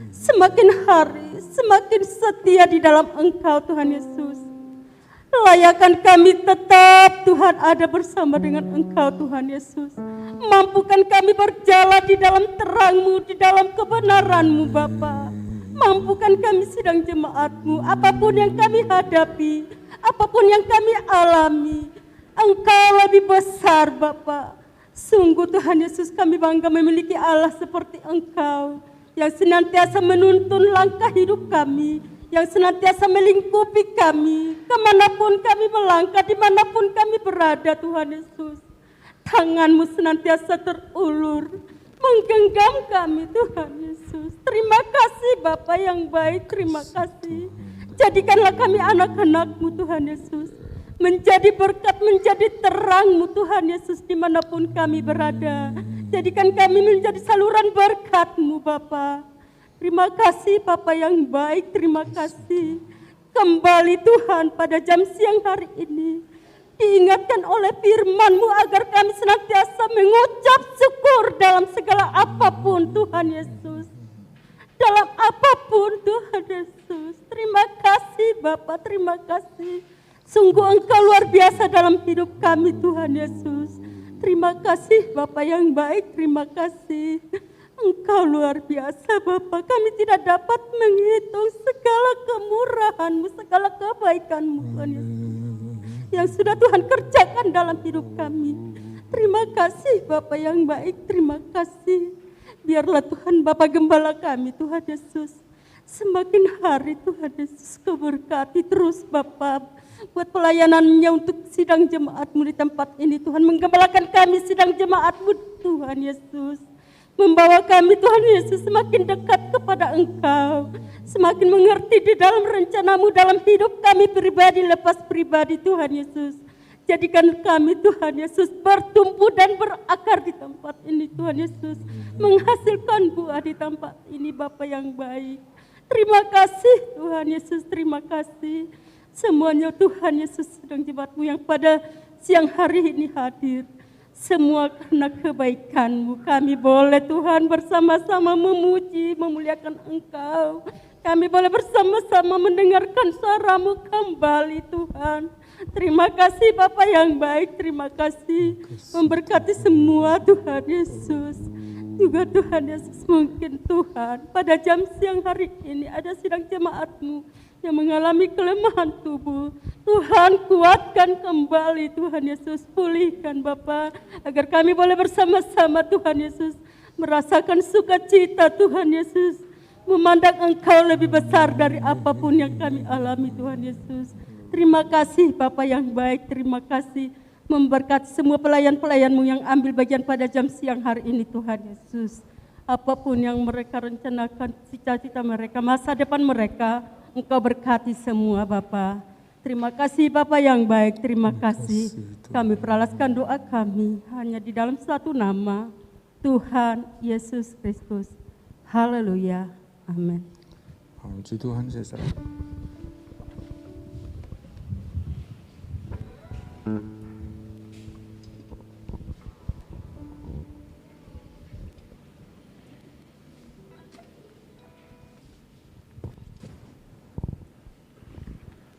semakin hari semakin setia di dalam Engkau Tuhan Yesus. Layakan kami tetap Tuhan ada bersama dengan Engkau Tuhan Yesus. Mampukan kami berjalan di dalam terang-Mu, di dalam kebenaran-Mu Bapa. Mampukan kami sidang jemaat-Mu, apapun yang kami hadapi, apapun yang kami alami, Engkau lebih besar Bapa. Sungguh Tuhan Yesus, kami bangga memiliki Allah seperti Engkau, yang senantiasa menuntun langkah hidup kami, yang senantiasa melingkupi kami, kemanapun kami melangkah, dimanapun kami berada Tuhan Yesus. Tangan-Mu senantiasa terulur, menggenggam kami Tuhan Yesus. Terima kasih Bapa yang baik, terima kasih. Jadikanlah kami anak-anak-Mu Tuhan Yesus, menjadi berkat, menjadi terang-Mu Tuhan Yesus dimanapun kami berada. Jadikan kami menjadi saluran berkat-Mu Bapa. Terima kasih Bapa yang baik, terima kasih. Kembali Tuhan pada jam siang hari ini, diingatkan oleh firman-Mu agar kami senantiasa mengucap syukur dalam segala apapun Tuhan Yesus. Dalam apapun Tuhan Yesus. Terima kasih Bapa, terima kasih. Sungguh Engkau luar biasa dalam hidup kami Tuhan Yesus. Terima kasih Bapa yang baik, terima kasih. Engkau luar biasa Bapa, kami tidak dapat menghitung segala kemurahan-Mu, segala kebaikan-Mu Tuhan Yesus, yang sudah Tuhan kerjakan dalam hidup kami. Terima kasih Bapa yang baik, terima kasih. Biarlah Tuhan Bapa Gembala kami Tuhan Yesus, semakin hari Tuhan Yesus Kau berkati terus Bapa, buat pelayanannya untuk sidang jemaat-Mu di tempat ini Tuhan. Menggembalakan kami sidang jemaat-Mu Tuhan Yesus, membawa kami Tuhan Yesus semakin dekat kepada Engkau, semakin mengerti di dalam rencana-Mu dalam hidup kami pribadi lepas pribadi Tuhan Yesus. Jadikan kami Tuhan Yesus bertumbuh dan berakar di tempat ini Tuhan Yesus, menghasilkan buah di tempat ini Bapa yang baik. Terima kasih Tuhan Yesus, terima kasih. Semuanya Tuhan Yesus sedang jemaat-Mu yang pada siang hari ini hadir. Semua karena kebaikan-Mu kami boleh Tuhan bersama-sama memuji, memuliakan Engkau. Kami boleh bersama-sama mendengarkan suara-Mu kembali Tuhan. Terima kasih Bapa yang baik, terima kasih. Memberkati semua Tuhan Yesus. Juga Tuhan Yesus, mungkin Tuhan pada jam siang hari ini ada sidang jemaat-Mu yang mengalami kelemahan tubuh. Tuhan kuatkan kembali Tuhan Yesus, pulihkan Bapa, agar kami boleh bersama-sama Tuhan Yesus merasakan sukacita Tuhan Yesus, memandang Engkau lebih besar dari apapun yang kami alami Tuhan Yesus. Terima kasih Bapa yang baik, terima kasih. Memberkati semua pelayan-pelayan-Mu yang ambil bagian pada jam siang hari ini Tuhan Yesus. Apapun yang mereka rencanakan, cita-cita mereka, masa depan mereka, Engkau berkati semua Bapa. Terima kasih Bapa yang baik, terima kasih. Kami peralaskan doa kami hanya di dalam satu nama, Tuhan Yesus Kristus. Haleluya, amin. Puji Tuhan, saya serah.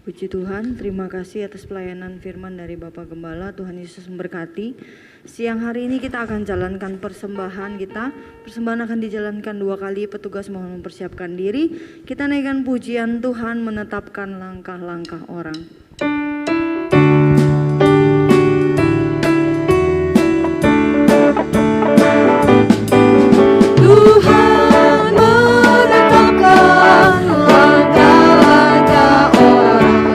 Puji Tuhan, terima kasih atas pelayanan firman dari Bapak Gembala. Tuhan Yesus memberkati. Siang hari ini kita akan jalankan persembahan kita. Persembahan akan dijalankan 2 kali, petugas mohon mempersiapkan diri. Kita naikkan pujian Tuhan menetapkan langkah-langkah orang. Tuhan menetapkan langkah-langkah orang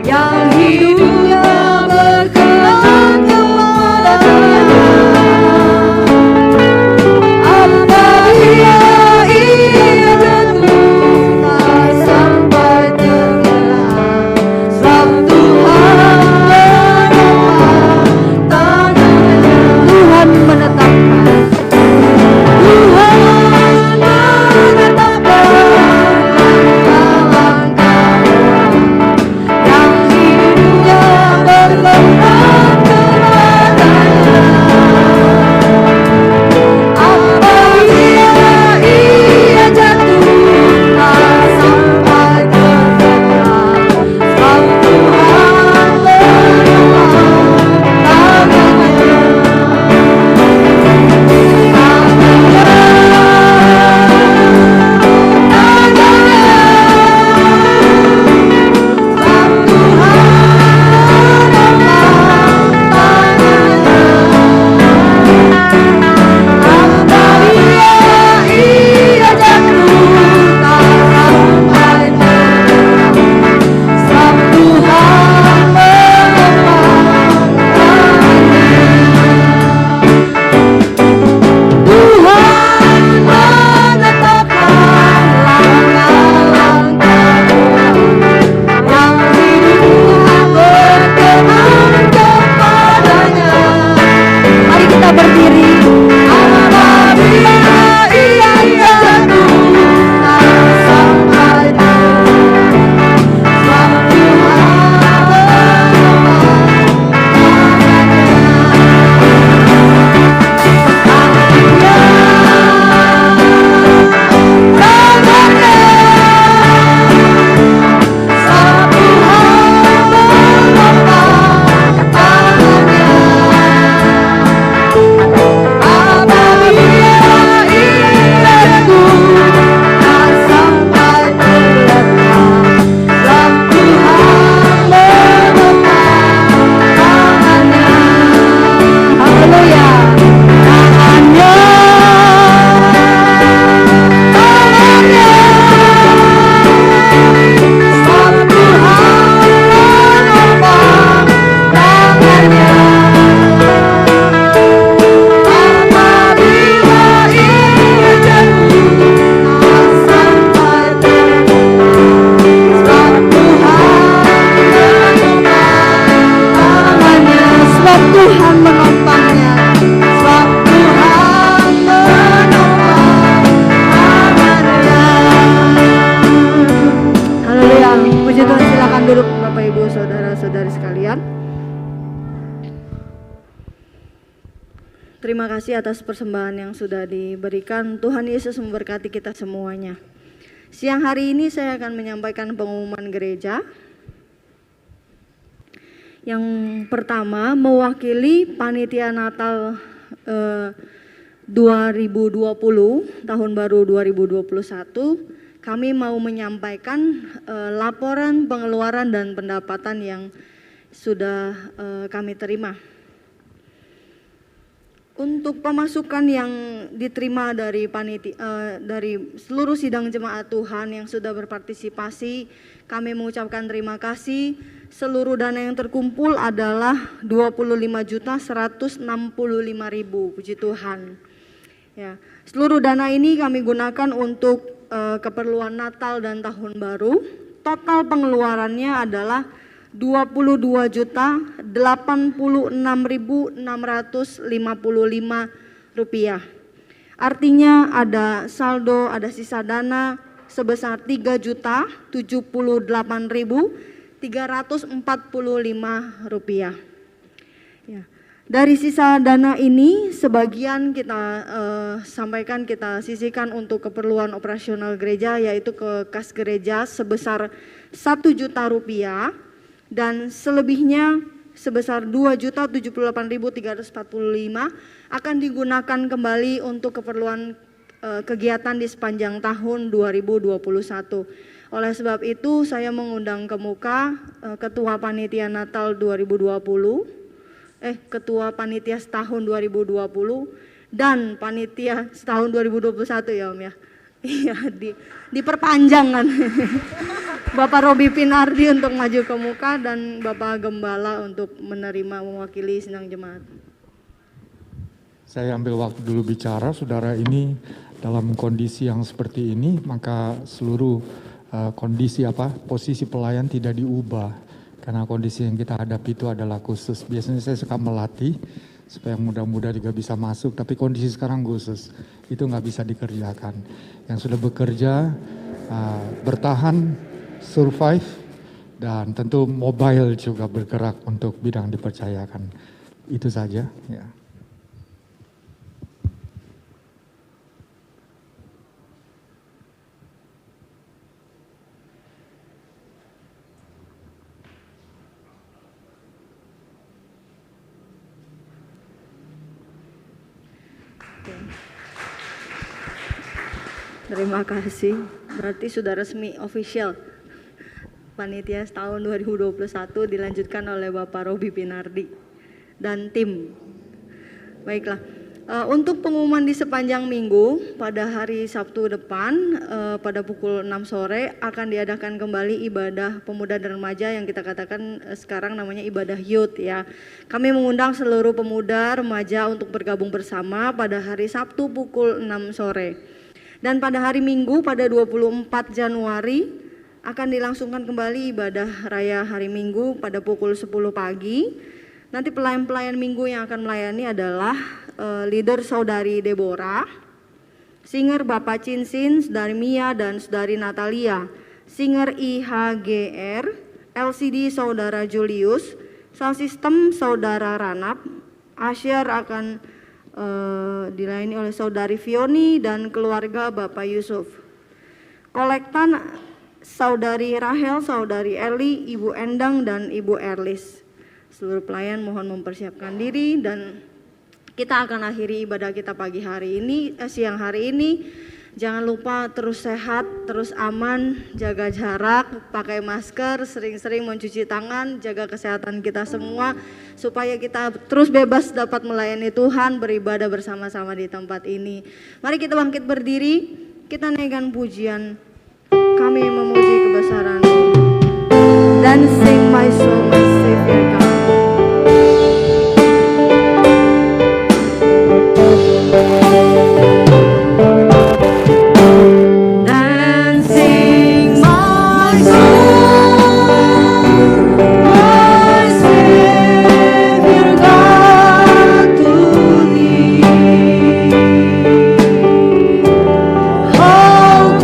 yang hidupnya berkenan kepada-Nya. Apa ia jatuh tak sampai tenggelam, Puji Tuhan, silakan duduk Bapak Ibu Saudara-saudari sekalian. Terima kasih atas persembahan yang sudah diberikan. Tuhan Yesus memberkati kita semuanya. Siang hari ini saya akan menyampaikan pengumuman gereja. Yang pertama, mewakili Panitia Natal 2020, Tahun Baru 2021, kami mau menyampaikan laporan pengeluaran dan pendapatan yang sudah kami terima. Untuk pemasukan yang diterima dari dari seluruh sidang jemaat Tuhan yang sudah berpartisipasi, kami mengucapkan terima kasih. Seluruh dana yang terkumpul adalah 25.165.000. Puji Tuhan. Ya, seluruh dana ini kami gunakan untuk keperluan Natal dan Tahun Baru. Total pengeluarannya adalah 22.086.655 rupiah. Artinya ada saldo, ada sisa dana sebesar 3.078.345 rupiah. Ya. Dari sisa dana ini sebagian kita sampaikan, kita sisihkan untuk keperluan operasional gereja, yaitu ke kas gereja sebesar 1 juta rupiah. Dan selebihnya sebesar 2.078.345 akan digunakan kembali untuk keperluan kegiatan di sepanjang tahun 2021. Oleh sebab itu saya mengundang ke muka Ketua Panitia Natal 2020, Ketua Panitia setahun 2020 dan Panitia setahun 2021 ya Om ya. Iya, diperpanjang kan. Bapak Robi Pinardi untuk maju ke muka dan Bapak Gembala untuk menerima mewakili sidang jemaat. Saya ambil waktu dulu bicara, saudara, ini dalam kondisi yang seperti ini, maka seluruh posisi pelayan tidak diubah. Karena kondisi yang kita hadapi itu adalah khusus. Biasanya saya suka melatih supaya mudah-mudah juga bisa masuk, tapi kondisi sekarang khusus, itu nggak bisa dikerjakan. Yang sudah bekerja, bertahan, survive, dan tentu mobile juga bergerak untuk bidang dipercayakan. Itu saja. Ya. Terima kasih. Berarti sudah resmi official. Panitia tahun 2021 dilanjutkan oleh Bapak Robi Pinardi dan tim. Baiklah. Untuk pengumuman di sepanjang minggu pada hari Sabtu depan pada pukul 6 sore akan diadakan kembali ibadah pemuda dan remaja yang kita katakan sekarang namanya ibadah youth ya. Kami mengundang seluruh pemuda remaja untuk bergabung bersama pada hari Sabtu pukul 6 sore. Dan pada hari Minggu pada 24 Januari akan dilangsungkan kembali ibadah raya hari Minggu pada pukul 10 pagi. Nanti pelayan-pelayan Minggu yang akan melayani adalah leader Saudari Deborah, singer Bapak Cinsin, Saudari Mia dan Saudari Natalia, singer IHGR, LCD Saudara Julius, sound system Saudara Ranap, Asyar akan dilayani oleh Saudari Fioni dan keluarga Bapak Yusuf. Kolektan Saudari Rahel, Saudari Eli, Ibu Endang dan Ibu Erlis. Seluruh pelayan mohon mempersiapkan diri dan kita akan akhiri ibadah kita pagi hari ini, siang hari ini. Jangan lupa terus sehat, terus aman, jaga jarak, pakai masker, sering-sering mencuci tangan, jaga kesehatan kita semua supaya kita terus bebas dapat melayani Tuhan, beribadah bersama-sama di tempat ini. Mari kita bangkit berdiri, kita naikkan pujian, kami memuji kebesaran-Mu. Dan sing my soul, my Savior God. Oh,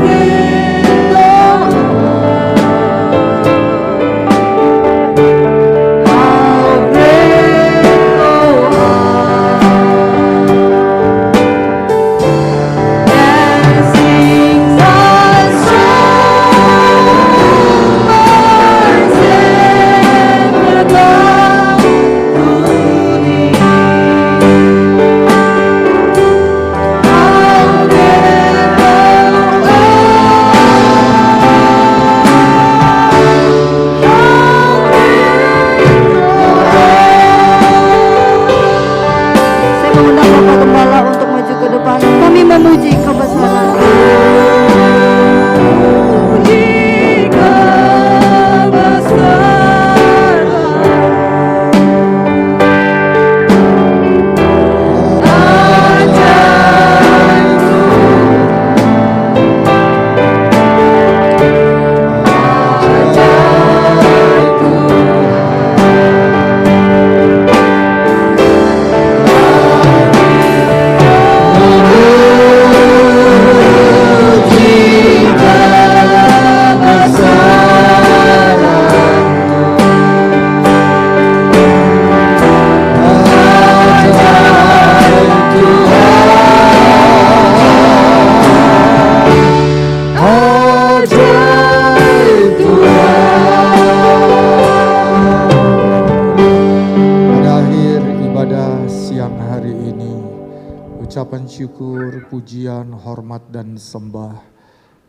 syukur, pujian, hormat, dan sembah.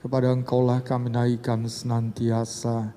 Kepada Engkaulah kami naikkan senantiasa,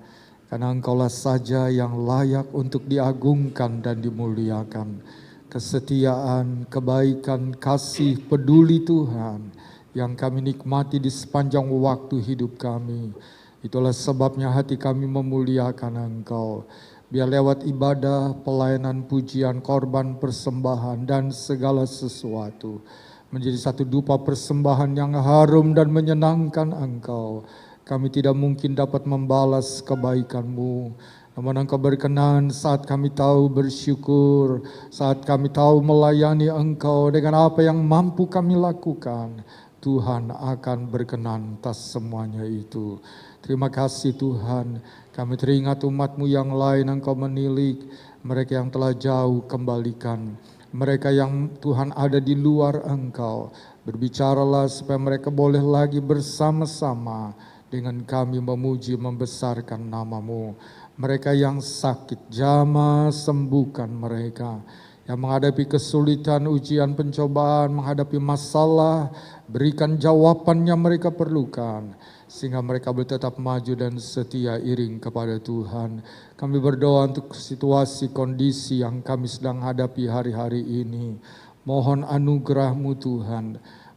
karena Engkaulah saja yang layak untuk diagungkan dan dimuliakan. Kesetiaan, kebaikan, kasih, peduli Tuhan yang kami nikmati di sepanjang waktu hidup kami. Itulah sebabnya hati kami memuliakan Engkau. Biar lewat ibadah, pelayanan, pujian, korban, persembahan, dan segala sesuatu menjadi satu dupa persembahan yang harum dan menyenangkan Engkau. Kami tidak mungkin dapat membalas kebaikan-Mu, namun Engkau berkenan saat kami tahu bersyukur, saat kami tahu melayani Engkau dengan apa yang mampu kami lakukan. Tuhan akan berkenan atas semuanya itu. Terima kasih Tuhan, kami teringat umat-Mu yang lain Engkau menilik, mereka yang telah jauh kembalikan, mereka yang Tuhan ada di luar Engkau. Berbicaralah supaya mereka boleh lagi bersama-sama dengan kami memuji membesarkan nama-Mu. Mereka yang sakit, jamah sembuhkan mereka. Yang menghadapi kesulitan, ujian, pencobaan, menghadapi masalah, berikan jawaban yang mereka perlukan, sehingga mereka boleh tetap maju dan setia iring kepada Tuhan. Kami berdoa untuk situasi kondisi yang kami sedang hadapi hari-hari ini. Mohon anugerah-Mu Tuhan.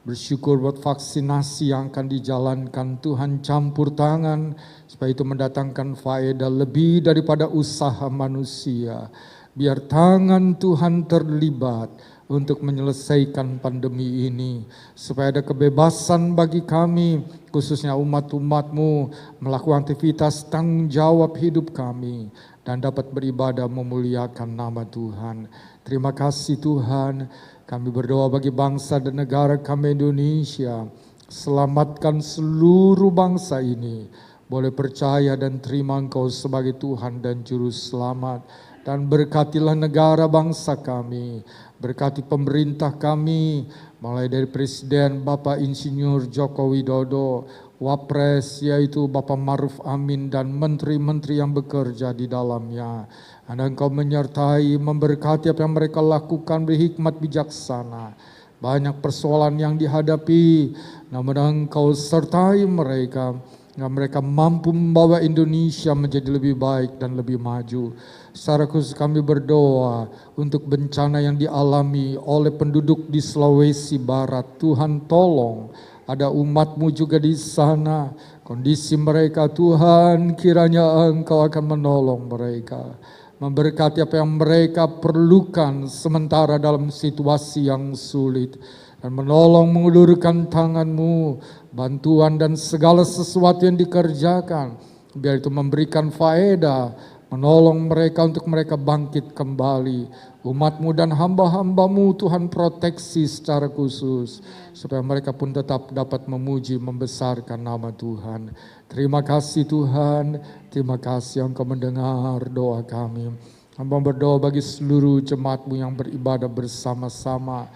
Bersyukur buat vaksinasi yang akan dijalankan. Tuhan campur tangan supaya itu mendatangkan faedah lebih daripada usaha manusia. Biar tangan Tuhan terlibat untuk menyelesaikan pandemi ini, supaya ada kebebasan bagi kami, khususnya umat-umat-Mu, melakukan aktivitas tanggung jawab hidup kami, dan dapat beribadah memuliakan nama Tuhan. Terima kasih Tuhan, kami berdoa bagi bangsa dan negara kami Indonesia, selamatkan seluruh bangsa ini, boleh percaya dan terima Engkau sebagai Tuhan dan Juru Selamat. Dan berkatilah negara bangsa kami, berkati pemerintah kami, mulai dari Presiden Bapak Insinyur Joko Widodo, Wapres yaitu Bapak Maruf Amin dan menteri-menteri yang bekerja di dalamnya. Dan Engkau menyertai, memberkati apa yang mereka lakukan berhikmat bijaksana. Banyak persoalan yang dihadapi, namun Engkau sertai mereka, yang mereka mampu membawa Indonesia menjadi lebih baik dan lebih maju. Secara khusus kami berdoa untuk bencana yang dialami oleh penduduk di Sulawesi Barat. Tuhan tolong, ada umat-Mu juga di sana. Kondisi mereka Tuhan, kiranya Engkau akan menolong mereka. Memberkati apa yang mereka perlukan sementara dalam situasi yang sulit. Dan menolong mengulurkan tangan-Mu, bantuan dan segala sesuatu yang dikerjakan. Biar itu memberikan faedah, menolong mereka untuk mereka bangkit kembali. Umat-Mu dan hamba-hamba-Mu Tuhan proteksi secara khusus, supaya mereka pun tetap dapat memuji, membesarkan nama Tuhan. Terima kasih Tuhan, terima kasih Engkau mendengar doa kami. Hamba berdoa bagi seluruh jemaat-Mu yang beribadah bersama-sama,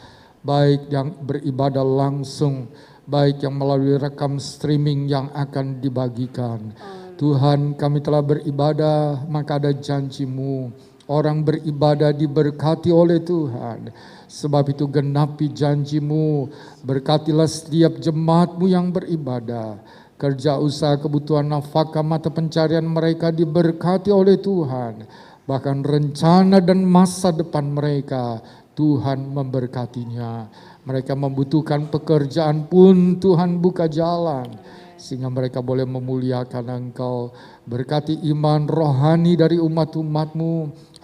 baik yang beribadah langsung, baik yang melalui rekam streaming yang akan dibagikan. Tuhan, kami telah beribadah, maka ada janji-Mu. Orang beribadah diberkati oleh Tuhan. Sebab itu genapi janji-Mu. Berkatilah setiap jemaat-Mu yang beribadah. Kerja usaha kebutuhan nafkah mata pencarian mereka diberkati oleh Tuhan. Bahkan rencana dan masa depan mereka, Tuhan memberkatinya. Mereka membutuhkan pekerjaan pun Tuhan buka jalan, sehingga mereka boleh memuliakan Engkau. Berkati iman rohani dari umat-umat-Mu,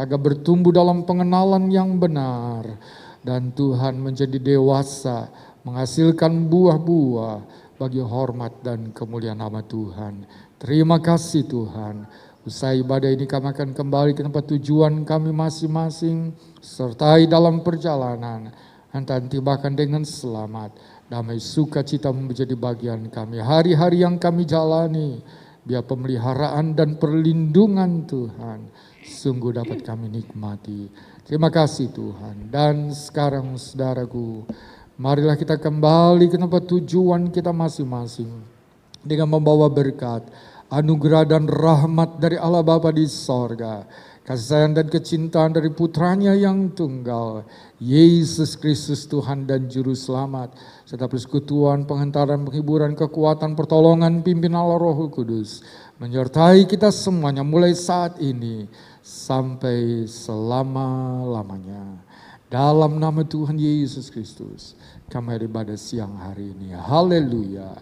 agar bertumbuh dalam pengenalan yang benar. Dan Tuhan menjadi dewasa, menghasilkan buah-buah bagi hormat dan kemuliaan nama Tuhan. Terima kasih Tuhan. Usai ibadah ini kami akan kembali ke tempat tujuan kami masing-masing. Sertai dalam perjalanan, dan tibakan dengan selamat. Damai sukacita menjadi bagian kami. Hari-hari yang kami jalani, biar pemeliharaan dan perlindungan Tuhan sungguh dapat kami nikmati. Terima kasih Tuhan. Dan sekarang saudaraku, marilah kita kembali ke tempat tujuan kita masing-masing dengan membawa berkat. anugerah dan rahmat dari Allah Bapa di sorga, kasih sayang dan kecintaan dari putranya yang tunggal, Yesus Kristus Tuhan dan Juru Selamat, serta persekutuan, penghantaran, penghiburan, kekuatan, pertolongan, pimpinan Allah Roh Kudus, menyertai kita semuanya mulai saat ini sampai selama-lamanya. Dalam nama Tuhan Yesus Kristus, kami ibadah siang hari ini. Haleluya.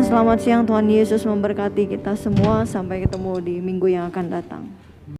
Selamat siang, Tuhan Yesus memberkati kita semua. Sampai ketemu di minggu yang akan datang.